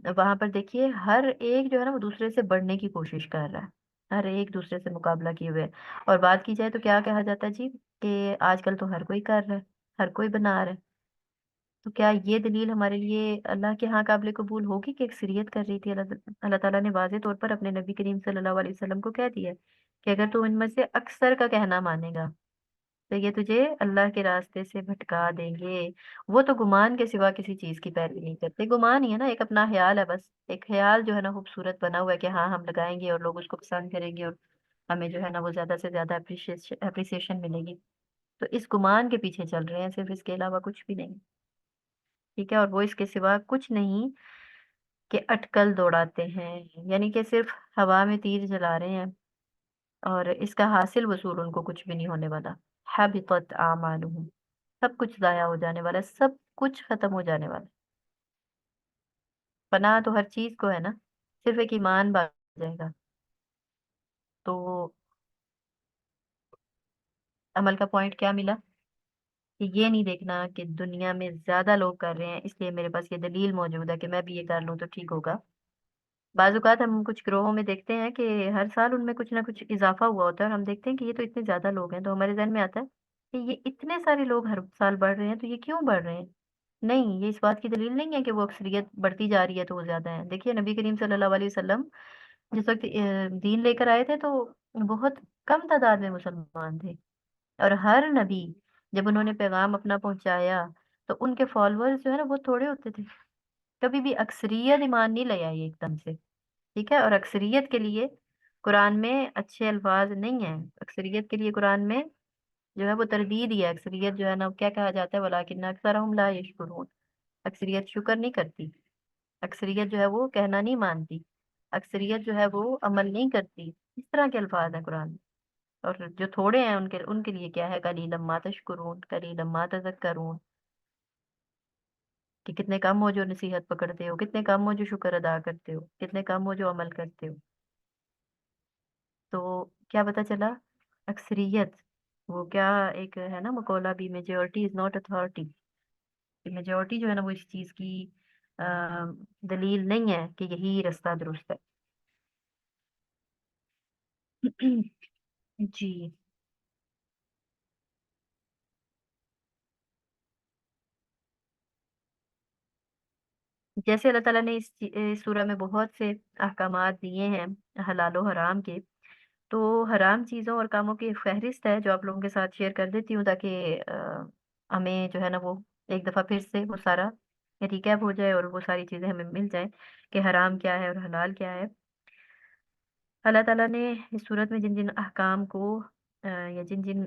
वहां पर देखिए हर एक जो है ना वो दूसरे से बढ़ने की कोशिश कर रहा है, हर एक दूसरे से मुकाबला किए हुए। और बात की जाए तो क्या कहा जाता है जी, कि आजकल तो हर कोई कर रहा है, हर कोई बना रहा है। तो क्या ये दलील हमारे लिए अल्लाह के यहाँ काबिल कबूल होगी कि अक्सरियत कर रही थी? अल्लाह अल्लाह ताला ने वाज़ेह तौर पर अपने नबी करीम सल्लल्लाहु अलैहि वसल्लम को कह दिया कि अगर तू इनमें से अक्सर का कहना मानेगा तो ये तुझे अल्लाह के रास्ते से भटका देंगे। वो तो गुमान के सिवा किसी चीज की पैरवी नहीं करते। गुमान ही है ना, एक अपना ख्याल है, बस एक ख्याल जो है ना खूबसूरत बना हुआ है कि हाँ हम लगाएंगे और लोग उसको पसंद करेंगे, और हमें जो है ना वो ज्यादा से ज्यादा अप्रिसिएशन मिलेगी। तो इस गुमान के पीछे चल रहे हैं सिर्फ, इसके अलावा कुछ भी नहीं। ठीक है, और वो इसके सिवा कुछ नहीं कि अटकल दौड़ाते हैं, यानी कि सिर्फ हवा में तीर जला रहे हैं, और इसका हासिल वसूल उनको कुछ भी नहीं होने वाला। हबितत आमालुहुम, सब कुछ जाया हो जाने वाला है, सब कुछ खत्म हो जाने वाला है। पनाह तो हर चीज को है ना, सिर्फ एक ईमान बाकी जाएगा। तो अमल का पॉइंट क्या मिला, कि ये नहीं देखना कि दुनिया में ज्यादा लोग कर रहे हैं इसलिए मेरे पास ये दलील मौजूद है कि मैं भी ये कर लूँ तो ठीक होगा। बाजुकात हम कुछ ग्रोहों में देखते हैं कि हर साल उनमें कुछ ना कुछ इजाफा हुआ होता है, और हम देखते हैं कि ये तो इतने ज्यादा लोग हैं, तो हमारे जहन में आता है कि ये इतने सारे लोग हर साल बढ़ रहे हैं, तो ये क्यों बढ़ रहे हैं? नहीं, ये इस बात की दलील नहीं है कि वो अक्सरियत बढ़ती जा रही है तो वो ज्यादा है। देखिए नबी करीम सल्लल्लाहु अलैहि वसल्लम जिस वक्त दीन लेकर आए थे तो बहुत कम तादाद में मुसलमान थे। और हर नबी जब उन्होंने पैगाम अपना पहुंचाया तो उनके फॉलोअर्स जो है ना वो थोड़े होते थे। कभी भी अक्सरियत ईमान नहीं ले आई एकदम से। ठीक है, और अक्सरियत के लिए कुरान में अच्छे अल्फाज नहीं है। अक्सरियत के लिए कुरान में जो है वो तरदीद ही है। अक्सरियत जो है ना क्या कहा जाता है, वलाकिन अक्सरहुम ला यशकुरून। अक्सरियत शुक्र नहीं करती। अक्सरियत जो है वो कहना नहीं मानती। अक्सरियत जो है वो अमल नहीं करती। इस तरह के अल्फाज हैं कुरान में। और जो थोड़े हैं उनके उनके लिए क्या है, कलीलम मा तशकुरून कलीलम मा तज़क्करून। कि कितने कम हो जो नसीहत पकड़ते हो, कितने कम हो जो शुक्र अदा करते हो, कितने कम हो जो अमल करते हो। तो क्या पता चला, अक्सरियत वो क्या एक है ना मकौला भी, majority is not authority. Majority जो है ना वो इस चीज की अ, दलील नहीं है कि यही रास्ता दुरुस्त है। जी। जैसे अल्लाह ताला ने इस सूरह में बहुत से अहकामात दिए हैं हलाल और हराम के। तो हराम चीज़ों और कामों की एक फहरिस्त है जो आप लोगों के साथ शेयर कर देती हूँ, ताकि हमें जो है ना वो एक दफ़ा फिर से वो सारा रिकैप हो जाए और वो सारी चीज़ें हमें मिल जाए कि हराम क्या है और हलाल क्या है। अल्लाह ताला ने इस सूरत में जिन जिन अहकाम को या जिन जिन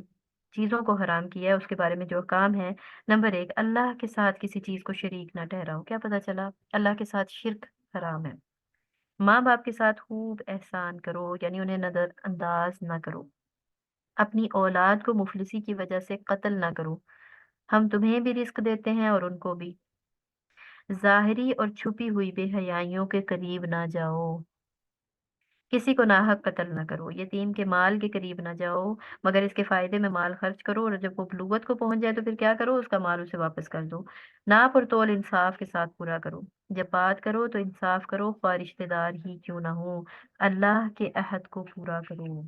चीज़ों को हराम किया है उसके बारे में जो काम है। नंबर एक, अल्लाह के साथ किसी चीज़ को शरीक ना ठहराओ। क्या पता चला, अल्लाह के साथ शिर्क हराम है। माँ बाप के साथ खूब एहसान करो, यानी उन्हें नजरअंदाज ना करो। अपनी औलाद को मुफलिसी की वजह से कत्ल ना करो। हम तुम्हें भी रिस्क देते हैं और उनको भी। जाहिरी और छुपी हुई बेहयाइयों के करीब ना जाओ। किसी को नाहक कत्ल ना करो। यतीम के माल के करीब ना जाओ, मगर इसके फायदे में माल खर्च करो, और जब वो बलूगत को पहुंच जाए तो फिर क्या करो, उसका माल उसे वापस कर दो। नाप और तौल इंसाफ के साथ पूरा करो। जब बात करो तो इंसाफ करो, ख्वाह रिश्तेदार ही क्यों ना हो। अल्लाह के अहद को पूरा करो।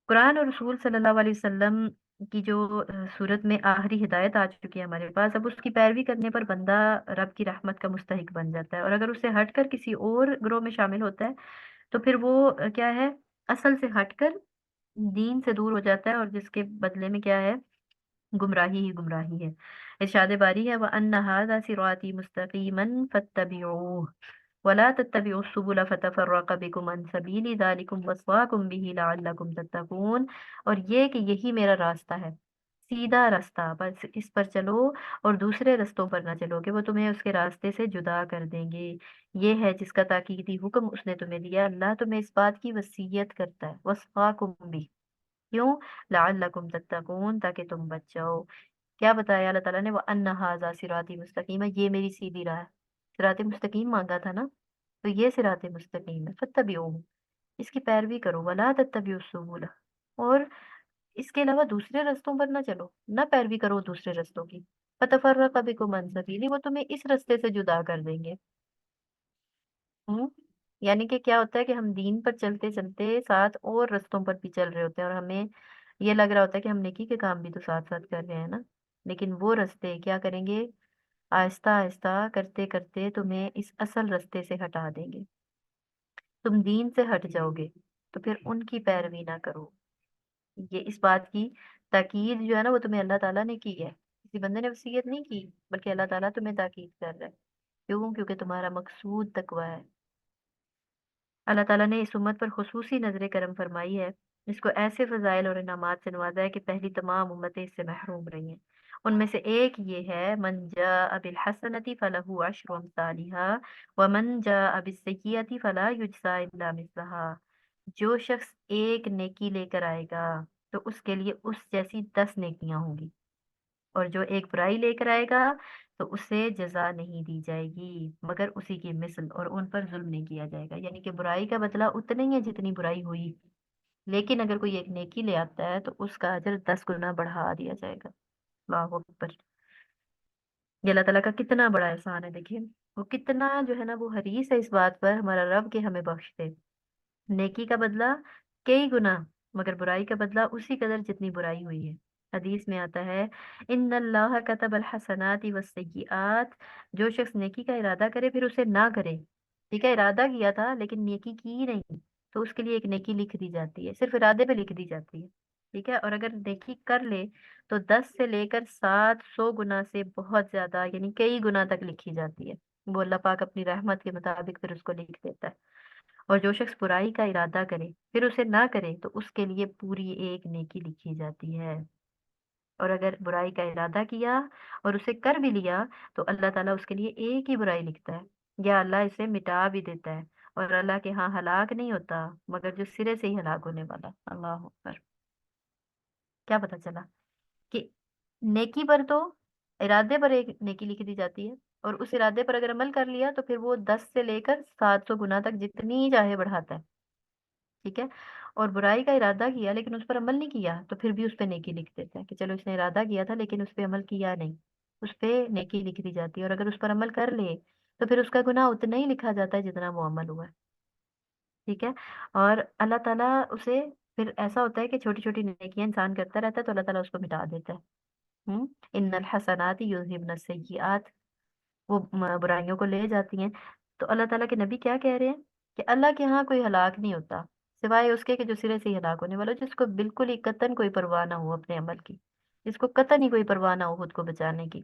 कुरान और रसूल सल्लल्लाहु अलैहि वसल्लम की जो सूरत में आखिरी हिदायत आ चुकी है हमारे पास, अब उसकी पैरवी करने पर बंदा रब की रहमत का मुस्तहिक बन जाता है। और अगर उससे हटकर किसी और ग्रोह में शामिल होता है तो फिर वो क्या है, असल से हटकर दीन से दूर हो जाता है, और जिसके बदले में क्या है, गुमराही ही गुमराही है। इरशाद बारी है, व अन्ना हाज़ा सिराती मुस्तकीमन फत्तबिऊह वला तत्तबिउ सुबुल फतफर्रक बिकुम अन सबीली ज़ालिकुम वस्वाकुम बिही लअल्लकुम तत्तकून। और ये कि यही मेरा रास्ता है, सीधा रास्ता, बस इस पर चलो और दूसरे रास्तों पर ना चलो कि वो तुम्हें उसके रास्ते से जुदा कर देंगे। ये है जिसका ताकीदी हुक्म उसने तुम्हें दिया। अल्लाह तुम्हें इस बात की वसीयत करता है, वस्वाकुम भी, क्यों, लअल्लकुम तत्तकून, ताकि तुम बच जाओ। क्या बताया अल्लाह ताला ने, वो अन्ना हाजा सिराती मुस्तकीम है, ये मेरी सीधी राह है। सिराते मुस्तकीम मांगा था ना, तो ये सिराते मुस्तकीम है, फत्तबिऊहु, इसकी पैरवी करो, वला तत्तबिउ सुबुल, और इसके अलावा दूसरे रास्तों पर ना चलो, ना पैरवी करो दूसरे रास्तों की। फतफर्रक बिकुम अन सबीली, वो तुम्हें इस रास्ते से जुदा कर देंगे। हम्म। यानी कि क्या होता है कि हम दीन पर चलते चलते साथ और रास्तों पर भी चल रहे होते हैं, और हमें ये लग रहा होता है कि हम नेकी के काम भी तो साथ साथ कर रहे हैं ना। लेकिन वो रास्ते क्या करेंगे, आहिस्ता आहिस्ता करते करते तुम्हें इस असल रास्ते से हटा देंगे। तुम दीन से हट जाओगे तो फिर उनकी पैरवी ना करो। ये इस बात की ताकीद जो है ना वो तुम्हें अल्लाह ताला ने की है, किसी बंदे ने वसीयत नहीं की, बल्कि अल्लाह ताला तुम्हें ताकीद कर रहा है। क्यों? क्योंकि तुम्हारा मकसूद तकवा है। अल्लाह ताला ने इस उम्मत पर खुसूसी नजर करम फरमाई है। इसको ऐसे फजाइल और इनामात से नवाजा है कि पहली तमाम उम्मतें इससे महरूम रही हैं। उनमें से एक ये है, मन जा बिल हसनती फलहु अशरु अमसालिहा व मन जा बिस सय्यिअति फला युजज़ा इल्ला मिस्लहा। जो शख्स एक नेकी लेकर आएगा तो उसके लिए उस जैसी 10 नेकियां होंगी, और जो एक बुराई लेकर आएगा तो उसे जजा नहीं दी जाएगी मगर उसी की मिस्ल, और उन पर जुल्म नहीं किया जाएगा। यानी कि बुराई का बदला उतना ही है जितनी बुराई हुई, लेकिन अगर कोई एक नेकी ले आता है तो उसका अजर 10 गुना बढ़ा दिया जाएगा। अल्लाह अकबर। ये अल्लाह ताला का कितना बड़ा एहसान है, देखिए। वो कितना जो है ना वो हरीस है इस बात पर हमारा रब के हमें बख्श दे। नेकी का बदला कई गुना, मगर बुराई का बदला उसी कदर जितनी बुराई हुई है। حدیث میں آتا ہے ان اللہ کتب الحسنات والسیئات، جو شخص نیکی کا ارادہ کرے پھر اسے نہ کرے، ٹھیک ہے، ارادہ کیا تھا لیکن نیکی کی نہیں، تو اس کے لیے ایک نیکی لکھ دی جاتی ہے، صرف ارادے پہ لکھ دی جاتی ہے، ٹھیک ہے، اور اگر نیکی کر لے تو 10 سے لے کر 700 گنا سے بہت زیادہ، یعنی کئی گنا تک لکھی جاتی ہے، وہ اللہ پاک اپنی رحمت کے مطابق پھر اس کو لکھ دیتا ہے۔ اور جو شخص برائی کا ارادہ کرے پھر اسے نہ کرے تو اس کے لیے پوری ایک نیکی لکھی جاتی ہے، اور اگر برائی کا ارادہ کیا اور اسے کر بھی لیا تو اللہ تعالیٰ اس کے لیے ایک ہی برائی لکھتا ہے، یا اللہ اسے مٹا بھی دیتا ہے، اور اللہ کے ہاں ہلاک نہیں ہوتا مگر جو سرے سے ہی ہلاک ہونے والا۔ اللہ اکبر! کیا پتا چلا کہ نیکی پر تو ارادے پر ایک نیکی لکھ دی جاتی ہے، اور اس ارادے پر اگر عمل کر لیا تو پھر وہ 10 سے لے کر 700 گنا تک جتنی چاہے بڑھاتا ہے، ٹھیک ہے، اور برائی کا ارادہ کیا لیکن اس پر عمل نہیں کیا تو پھر بھی اس پہ نیکی لکھ دیتے ہیں کہ چلو اس نے ارادہ کیا تھا لیکن اس پہ عمل کیا نہیں، اس پہ نیکی لکھ دی جاتی ہے، اور اگر اس پر عمل کر لے تو پھر اس کا گناہ اتنا ہی لکھا جاتا ہے جتنا وہ عمل ہوا ہے، ٹھیک ہے، اور اللہ تعالیٰ اسے پھر ایسا ہوتا ہے کہ چھوٹی چھوٹی نیکیاں انسان کرتا رہتا ہے تو اللہ تعالیٰ اس کو مٹا دیتا ہے۔ ان الحسنات یذہبن السیئات، وہ برائیوں کو لے جاتی ہیں۔ تو اللہ تعالیٰ کے نبی کیا کہہ رہے ہیں کہ اللہ کے ہاں کوئی ہلاک نہیں ہوتا سوائے اس کے کہ جو سرے سے ہی ہلاک ہونے والا ہو، جس کو بالکل ہی قطعاً کوئی پرواہ نہ ہو اپنے عمل کی، جس کو قطعاً ہی کوئی پرواہ نہ ہو خود کو بچانے کی،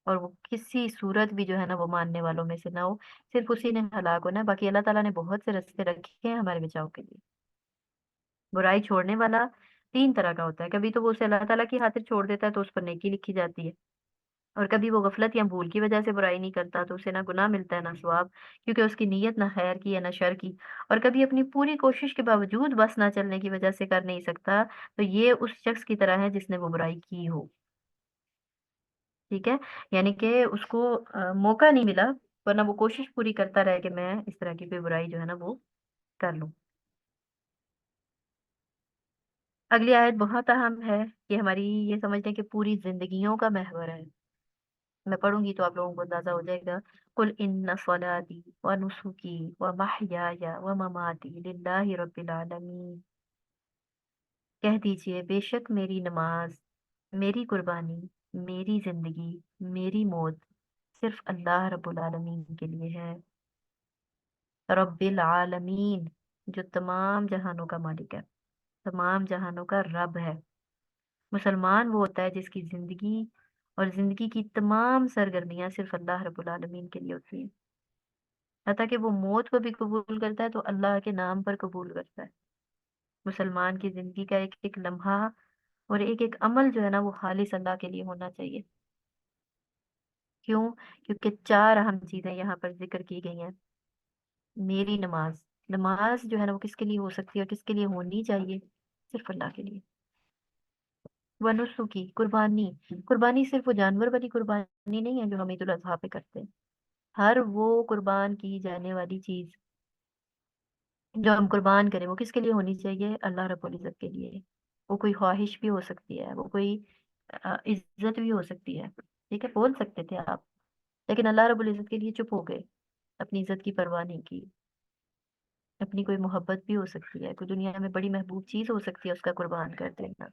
اور وہ کسی صورت بھی جو ہے نا وہ ماننے والوں میں سے نہ ہو، صرف اسی نے ہلاک ہونا ہے، باقی اللہ تعالیٰ نے بہت سے رستے رکھے ہیں ہمارے بچاؤ کے لیے۔ برائی چھوڑنے والا 3 طرح کا ہوتا ہے، کبھی تو وہ اسے اللہ تعالیٰ کی خاطر چھوڑ دیتا ہے تو اس پر نیکی لکھی جاتی ہے، اور کبھی وہ غفلت یا بھول کی وجہ سے برائی نہیں کرتا تو اسے نہ گناہ ملتا ہے نہ ثواب، کیونکہ اس کی نیت نہ خیر کی ہے نہ شر کی، اور کبھی اپنی پوری کوشش کے باوجود بس نہ چلنے کی وجہ سے کر نہیں سکتا، تو یہ اس شخص کی طرح ہے جس نے وہ برائی کی ہو، ٹھیک ہے، یعنی کہ اس کو موقع نہیں ملا، ورنہ وہ کوشش پوری کرتا رہے کہ میں اس طرح کی کوئی برائی جو ہے نا وہ کر لوں۔ اگلی آیت بہت اہم ہے، یہ ہماری یہ سمجھتے ہیں کہ پوری زندگیوں کا محور ہے، میں پڑھوں گی تو آپ لوگوں کو اندازہ ہو جائے گا۔ قل ان صلاتی ونسکی ومحیای ومماتی للہ رب العالمین، کہہ دیجئے بے شک میری نماز، میری قربانی، میری زندگی، میری موت صرف اللہ رب العالمین کے لیے ہے، رب العالمین، جو تمام جہانوں کا مالک ہے، تمام جہانوں کا رب ہے۔ مسلمان وہ ہوتا ہے جس کی زندگی اور زندگی کی تمام سرگرمیاں صرف اللہ رب العالمین کے لیے ہوتی ہیں، حتیٰ کہ وہ موت کو بھی قبول کرتا ہے تو اللہ کے نام پر قبول کرتا ہے۔ مسلمان کی زندگی کا ایک ایک لمحہ اور ایک ایک عمل جو ہے نا وہ خالص اللہ کے لیے ہونا چاہیے۔ کیوں؟ کیونکہ 4 اہم چیزیں یہاں پر ذکر کی گئی ہیں۔ میری نماز، نماز جو ہے نا وہ کس کے لیے ہو سکتی ہے اور کس کے لیے ہونی چاہیے؟ صرف اللہ کے لیے۔ ونسو کی قربانی، قربانی صرف وہ جانور والی قربانی نہیں ہے جو ہم عید الاضحیٰ پہ کرتے ہیں، ہر وہ قربان کی جانے والی چیز جو ہم قربان کریں وہ کس کے لیے ہونی چاہیے؟ اللہ رب العزت کے لیے۔ وہ کوئی خواہش بھی ہو سکتی ہے، وہ کوئی عزت بھی ہو سکتی ہے، ٹھیک ہے، بول سکتے تھے آپ، لیکن اللہ رب العزت کے لیے چپ ہو گئے، اپنی عزت کی پرواہ نہیں کی۔ اپنی کوئی محبت بھی ہو سکتی ہے، کوئی دنیا میں بڑی محبوب چیز ہو سکتی ہے اس کا قربان کر دینا،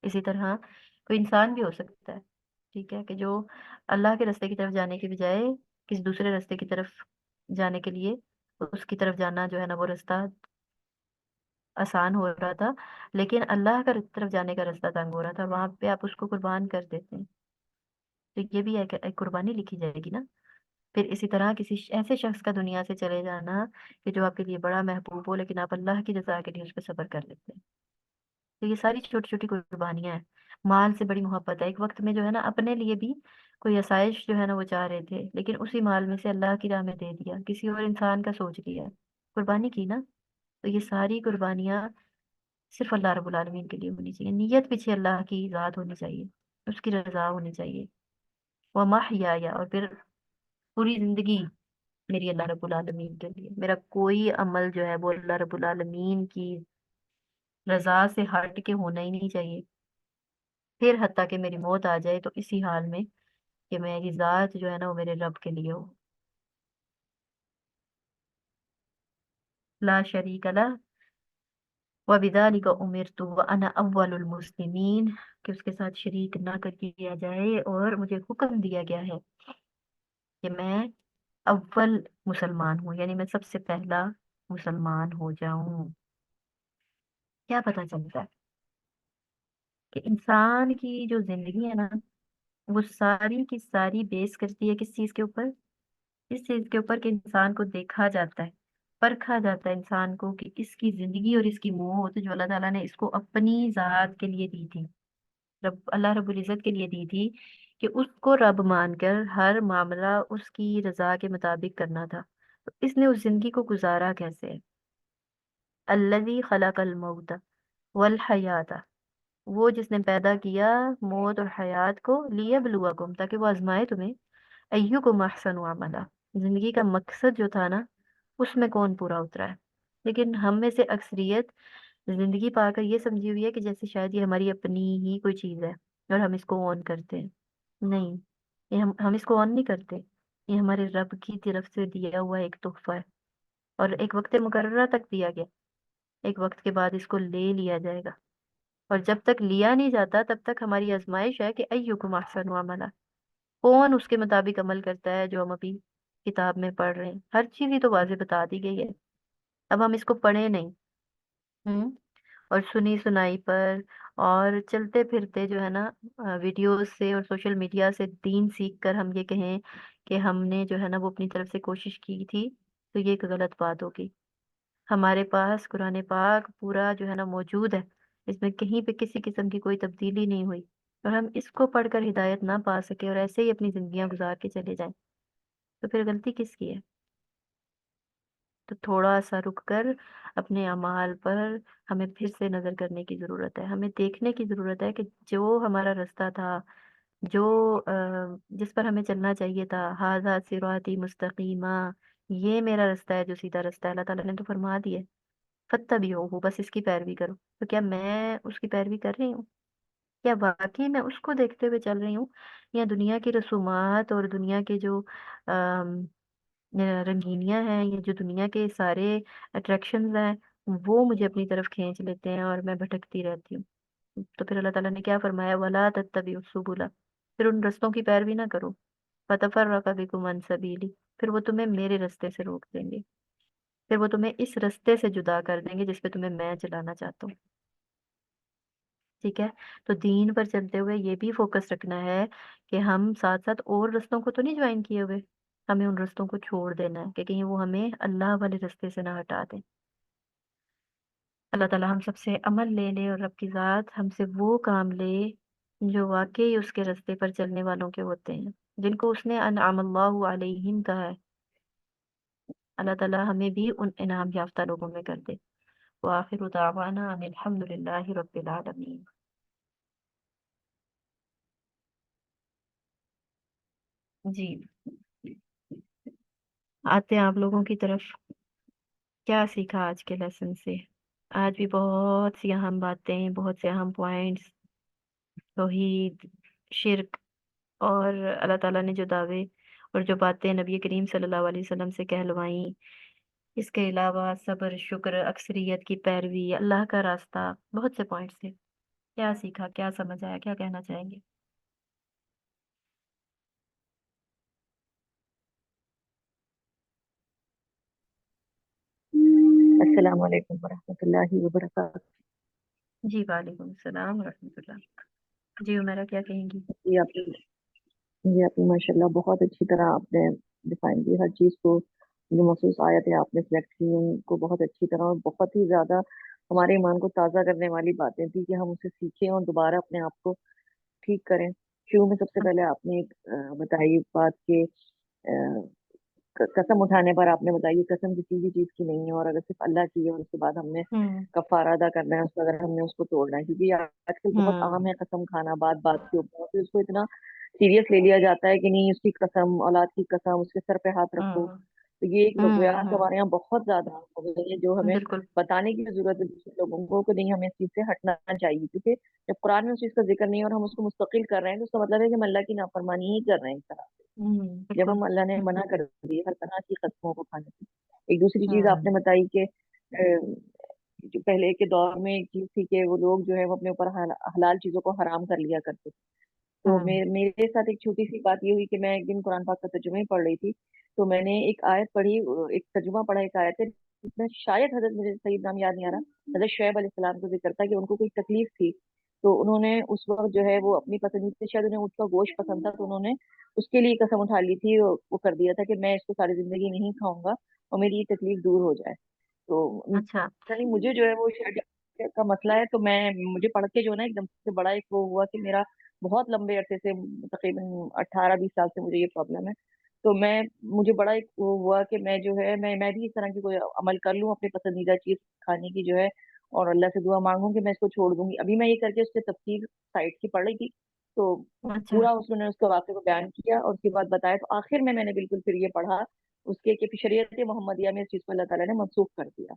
اسی طرح کوئی انسان بھی ہو سکتا ہے، ٹھیک ہے، کہ جو اللہ کے راستے کی طرف جانے کے بجائے کسی دوسرے راستے کی طرف جانے کے لیے، اس کی طرف جانا جو ہے نا وہ راستہ آسان ہو رہا تھا، لیکن اللہ کا طرف جانے کا راستہ تنگ ہو رہا تھا، وہاں پہ آپ اس کو قربان کر دیتے ہیں، تو یہ بھی ایک قربانی لکھی جائے گی نا۔ پھر اسی طرح کسی ایسے شخص کا دنیا سے چلے جانا کہ جو آپ کے لیے بڑا محبوب ہو لیکن آپ اللہ کی رضا کے لیے اس پہ صبر کر لیتے ہیں، تو یہ ساری چھوٹی چھوٹی قربانیاں ہیں۔ مال سے بڑی محبت ہے، ایک وقت میں جو ہے نا اپنے لیے بھی کوئی آسائش جو ہے نا وہ چاہ رہے تھے لیکن اسی مال میں سے اللہ کی راہ میں دے دیا، کسی اور انسان کا سوچ لیا، قربانی کی نا، تو یہ ساری قربانیاں صرف اللہ رب العالمین کے لیے ہونی چاہیے، نیت پیچھے اللہ کی ذات ہونی چاہیے، اس کی رضا ہونی چاہیے۔ ومحیای، اور پھر پوری زندگی میری اللہ رب العالمین کے لیے، میرا کوئی عمل جو ہے وہ اللہ رب العالمین کی رضا سے ہٹ کے ہونا ہی نہیں چاہیے، پھر حتیٰ کہ میری موت آ جائے تو اسی حال میں کہ میری ذات جو ہے نا وہ میرے رب کے لیے ہو، لا شریک اللہ، वबिज़ालिका उमिरतु व अना अव्वलुल मुस्लिमीन, कि उसके साथ शरीक ना कर किया जाए, और मुझे हुक्म दिया गया है कि मैं अव्वल मुसलमान हूँ, यानी मैं सबसे पहला मुसलमान हो जाऊं। क्या पता चलता है कि इंसान की जो जिंदगी है ना, वो सारी की सारी बेस करती है किस चीज के ऊपर? इस चीज के ऊपर कि इंसान को देखा जाता है, परखा जाता है इंसान को कि इसकी जिंदगी और इसकी मौत जो अल्लाह ताला ने इसको अपनी जात के लिए दी थी, अल्लाह रब्बुल इज्जत के लिए दी थी, कि उसको रब मानकर हर मामला उसकी रजा के मुताबिक करना था। तो इसने उस जिंदगी को गुजारा कैसे? अल्लज़ी खलक़ल मौत वल हयात, वो जिसने पैदा किया मौत और हयात को, लियब्लुवकुम, ताकि वो आजमाए तुम्हें, अय्युकुम अहसनु अमला। जिंदगी का मकसद जो था ना, उसमें कौन पूरा उतरा है। लेकिन हम में से अक्सरियत जिंदगी पाकर ये समझी हुई है कि जैसे शायद ये हमारी अपनी ही कोई चीज है, और हम इसको ऑन करते हैं। नहीं, ये हम इसको ऑन नहीं करते। ये हमारे रब की तरफ से दिया हुआ एक तोहफा है, और एक वक्त मुकर्ररा तक दिया गया। एक वक्त के बाद इसको ले लिया जाएगा, और जब तक लिया नहीं जाता तब तक हमारी आजमाइश है कि अय्युकुम अहसनु अमला, कौन उसके मुताबिक अमल करता है जो हम अभी किताब में पढ़ रहे हैं। हर चीज ही तो वाज़ेह बता दी गई है, अब हम इसको पढ़े नहीं। हम्म। और सुनी सुनाई पर और चलते फिरते जो है ना, वीडियोस से और सोशल मीडिया से दीन सीख कर हम ये कहें कि हमने जो है ना वो अपनी तरफ से कोशिश की थी, तो ये एक गलत बात होगी। हमारे पास कुरान पाक पूरा जो है ना मौजूद है, इसमें कहीं पे किसी किस्म की कोई तब्दीली नहीं हुई, और हम इसको पढ़कर हिदायत ना पा सके और ऐसे ही अपनी जिंदगियां गुजार के चले जाएं, तो फिर गलती किसकी है? तो थोड़ा सा रुक कर अपने अमाल पर हमें फिर से नजर करने की जरूरत है। हमें देखने की जरूरत है कि जो हमारा रास्ता था, जो जिस पर हमें चलना चाहिए था, हाजा सिराती मुस्तकीमा, ये मेरा रास्ता है जो सीधा रास्ता है, अल्लाह ताला ने तो फरमा दिया, फत्तबिऊहु, बस इसकी पैरवी करो। तो क्या मैं उसकी पैरवी कर रही हूँ? क्या वाकई मैं उसको देखते हुए चल रही हूँ, या दुनिया की रसूमात और दुनिया के जो रंगीनियां हैं, ये जो दुनिया के सारे अट्रैक्शंस हैं, वो मुझे अपनी तरफ खींच लेते हैं और मैं भटकती रहती हूँ। तो फिर अल्लाह ताला ने क्या फरमाया, वला तत्तबिउ सुबुला, फिर उन रास्तों की पैरवी ना करो, फतफर्रका बिकुम अन सबीली, फिर वो तुम्हें मेरे रास्ते से रोक देंगे, फिर वो तुम्हें इस रास्ते से जुदा कर देंगे जिस पे तुम्हें मैं चलाना चाहता हूँ। ठीक है। तो दीन पर चलते हुए ये भी फोकस रखना है कि हम साथ साथ और रास्तों को तो नहीं ज्वाइन किए हुए, हमें उन रास्तों को छोड़ देना है कि कहीं वो हमें अल्लाह वाले रास्ते से ना हटा दें। अल्लाह ताला हम सबसे अमल ले ले, और रब की ज़ात हमसे वो काम ले जो वाकई उसके रास्ते पर चलने वालों के होते हैं, जिनको उसने अनअमल्लाहु अलैहिम कहा है। अल्लाह ताला हमें भी उन इनाम याफ्ता लोगों में कर दे। व आखिरु दावाना अनिल हम्दुलिल्लाहि रब्बिल आलमीन। जी, आते हैं आप लोगों की तरफ। क्या सीखा आज के लेसन से? आज भी बहुत सी अहम बातें, बहुत से अहम पॉइंट्स, तौहीद, शिर्क, और अल्लाह ताला ने जो दावे और जो बातें नबी करीम सल्लल्लाहु अलैहि वसल्लम से कहलवाई, इसके अलावा सब्र, शुक्र, अक्सरियत की पैरवी, अल्लाह का रास्ता, बहुत से पॉइंट्स थे। क्या सीखा, क्या समझ आया, क्या कहना चाहेंगे? अस्सलाम वालेकुम वरहमतुल्लाहि वबरकातुहू। जी, वालेकुम सलाम रहमतुल्लाह। जी उमेरा, क्या कहेंगी? जी आपने जी आपने माशाल्लाह बहुत अच्छी तरह आपने डिफाइन की हर चीज़ को। जो मखसूस आयतें आपने सेलेक्ट की उनको बहुत अच्छी तरह और बहुत ही ज़्यादा हमारे ईमान को ताज़ा करने वाली बातें थी कि हम उसे सीखें और दोबारा अपने आप को ठीक करें। शुरू में सबसे पहले आपने एक बताई बात के कसम उठाने पर आपने बताई कि कसम किसी भी चीज की नहीं है, और अगर सिर्फ अल्लाह की है और उसके बाद हमने हम्म। कफारा अदा करना है उसका, अगर हमने उसको तोड़ना है, क्योंकि आजकल बहुत आम हम्म। है कसम खाना बात बात के ऊपर, फिर उसको इतना सीरियस ले लिया जाता है कि नहीं उसकी कसम, औलाद की कसम, उसके सर पे हाथ रखो। हम्म। तो ये एक वाकयात हम्म। हमारे यहाँ बहुत ज्यादा हो गई है, जो हमें बिल्कुल। बताने की जरूरत है दूसरे लोगों को कि नहीं हमें इस चीज से हटना चाहिए, क्योंकि जब कुरान में उस चीज का जिक्र नहीं है और हम उसको मुस्तकिल कर रहे हैं तो उसका मतलब है कि हम अल्लाह की नाफरमानी ही कर रहे हैं एक तरह से। जब बिल्कुल। हम अल्लाह ने मना हम्म। कर दी हर तरह की कस्मों को खाने से। एक दूसरी चीज हम्म। आपने बताई कि जो पहले के दौर में एक चीज थी कि वो लोग जो है वो अपने ऊपर हलाल चीजों को हराम कर लिया करते थे। तो हम्म। मेरे साथ एक छोटी सी बात ये हुई कि मैं एक दिन कुरान पाक का तर्जुमा ही पढ़ रही थी। तो मैंने एक आयत पढ़ी, एक तर्जुमा पढ़ा, एक आयत है जिसमें शायद हजरत, मुझे सही नाम याद नहीं आ रहा, हजरत शुएब अलैहिस्सलाम को जिक्र था कि उनको कोई तकलीफ थी। तो उन्होंने उस वक्त जो है वो अपनी पसंदीदा, शायद उन्हें उसका गोश्त पसंद था, तो उन्होंने उसके लिए कसम उठा ली थी, वो कर दिया था कि मैं इसको सारी जिंदगी नहीं खाऊंगा और मेरी ये तकलीफ दूर हो जाए। तो अच्छा। नहीं, मुझे जो है वो शायद का मसला है, तो मैं, मुझे पढ़ के जो है ना एकदम से बड़ा एक वो हुआ कि मेरा बहुत लंबे अरसे से, तकरीबन 18-20 साल से मुझे ये प्रॉब्लम है। तो मुझे बड़ा एक वो हुआ कि मैं जो है मैं भी इस तरह की कोई अमल कर लूँ अपनी पसंदीदा चीज खाने की जो है, और अल्लाह से दुआ मांगूं कि मैं इसको छोड़ दूंगी। अभी मैं ये करके उसके तफसीर साइट की पढ़ रही थी। तो अच्छा। पूरा उसने उसके वाक़े को बयान किया और उसके बाद बताया, तो आखिर में मैंने बिल्कुल फिर ये पढ़ा उसके कि शरीयत मोहम्मदिया में इस चीज को अल्लाह ताला ने मनसूख कर दिया।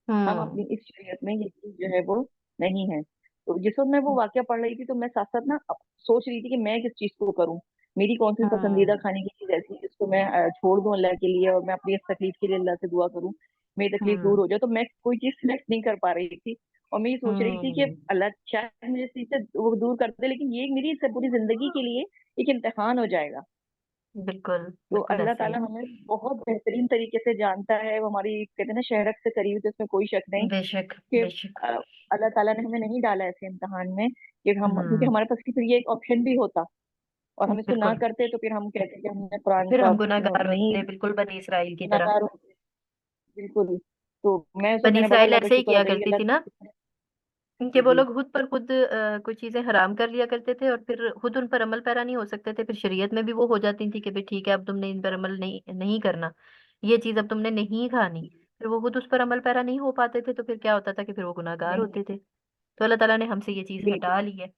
हम हम्म। अपनी इस शरीयत में ये चीज जो है वो नहीं है। तो जिस वक्त मैं वो वाक्य पढ़ रही थी तो मैं साथ साथ ना सोच रही थी कि मैं किस चीज को करूं, मेरी कौन सी पसंदीदा हम्म। खाने की चीज ऐसी है जिसको मैं छोड़ दूं अल्लाह के लिए, और मैं अपनी इस तकलीफ के लिए अल्लाह से दुआ करूं, मेरी तकलीफ दूर हम्म। हो जाए। तो मैं कोई चीज सिलेक्ट नहीं कर पा रही थी, और मैं ये सोच रही थी कि हम्म। अल्लाह शायद मुझे इस चीज से वो दूर कर दे, लेकिन ये मेरी से पूरी जिंदगी के लिए एक इम्तिहान हो जाएगा। बिल्कुल तो बिल्कुल अल्लाह ऐसे ही। ताला हमें बहुत बेहतरीन तरीके से जानता है, वो हमारी कहते हैं ना शहरक से करीब, तो इसमें कोई शक नहीं बेशक कि बेशक। अल्लाह ताला ने हमें नहीं डाला ऐसे इम्तिहान में कि हम, क्योंकि हम्म। हमारे पास फिर ये एक ऑप्शन भी होता और हम इसको ना बिल्कुल। करते, तो फिर हम कहते कि हमने कुरान फिर का हम गुनाहगार नहीं, होते बिल्कुल बनी इसराइल की तरह। गुनाहगार होते, बिल्कुल। तो बनी मैंने बड़ा इसराइल अल्लाह का ऐसे ही शुक्र किया अदा किया, करती अल्लाह थी ना, का। क्योंकि जी वो जी लोग खुद पर खुद कुछ चीजें हराम कर लिया करते थे और फिर खुद उन पर अमल पैरा नहीं हो सकते थे, फिर शरीयत में भी वो हो जाती थी कि भाई ठीक है अब तुमने इन पर अमल नहीं नहीं करना, ये चीज अब तुमने नहीं खानी। फिर वो खुद उस पर अमल पैरा नहीं हो पाते थे, तो फिर क्या होता था कि फिर वो गुनाहगार नहीं, होते थे। तो अल्लाह ताला ने हमसे ये चीज बिल्कुल। हटा ली है।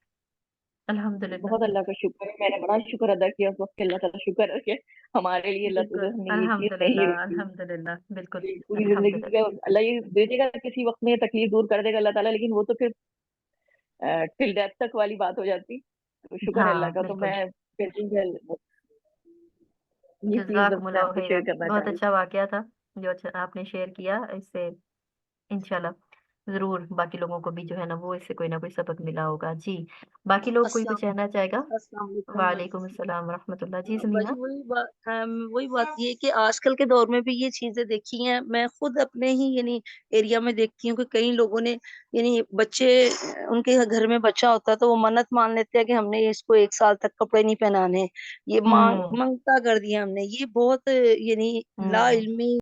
अल्हम्दुलिल्लाह। बहुत अल्लाह का शुक्र है, मैंने बड़ा शुक्र अदा किया उस वक्त कि अल्लाह ताला शुक्र है कि हमारे लिए अल्लाह बिल्कुल। ताला ने ये चीज नहीं अल्हम्दुलिल्लाह रखी। अल्हम्दुलिल्लाह बिल्कुल। पूरी पूरी जिंदगी का अल्हम्दुलिल्लाह। अल्लाह ये दे देगा, किसी वक्त में ये तकलीफ दूर कर देगा अल्लाह ताला, लेकिन वो तो फिर टिल डेथ तक वाली बात हो जाती। तो शुक्र है अल्लाह हाँ का। तो बिल्कुल। मैं कहती हूँ कि ये चीज बस मैं जज़ाकुमुल्लाहु आपसे शेयर खैरन, करना चाह बहुत रही अच्छा वाकया था जो अच्छा आपने शेयर किया। इससे इंशाल्लाह जरूर बाकी लोगों को भी जो है ना वो इससे कोई ना कोई सबक मिला होगा जी। बाकी लोग कोई कुछ अस्सलाम कहना चाहेगा? अस्सलाम वालेकुम। वालेकुम अस्सलाम वरहमतुल्लाह जी, बड़ी समीना। वही बात ये है कि आजकल के दौर में भी ये चीजें देखी हैं। मैं खुद अपने ही एरिया में देखती हूँ कि कई लोगों ने बच्चे, उनके घर में बच्चा होता है तो वो मन्नत मान लेते हैं कि हमने इसको 1 साल तक कपड़े नहीं पहनाने, ये हम्म। मांगता कर दिया हमने। ये बहुत ला हम्म। इल्मी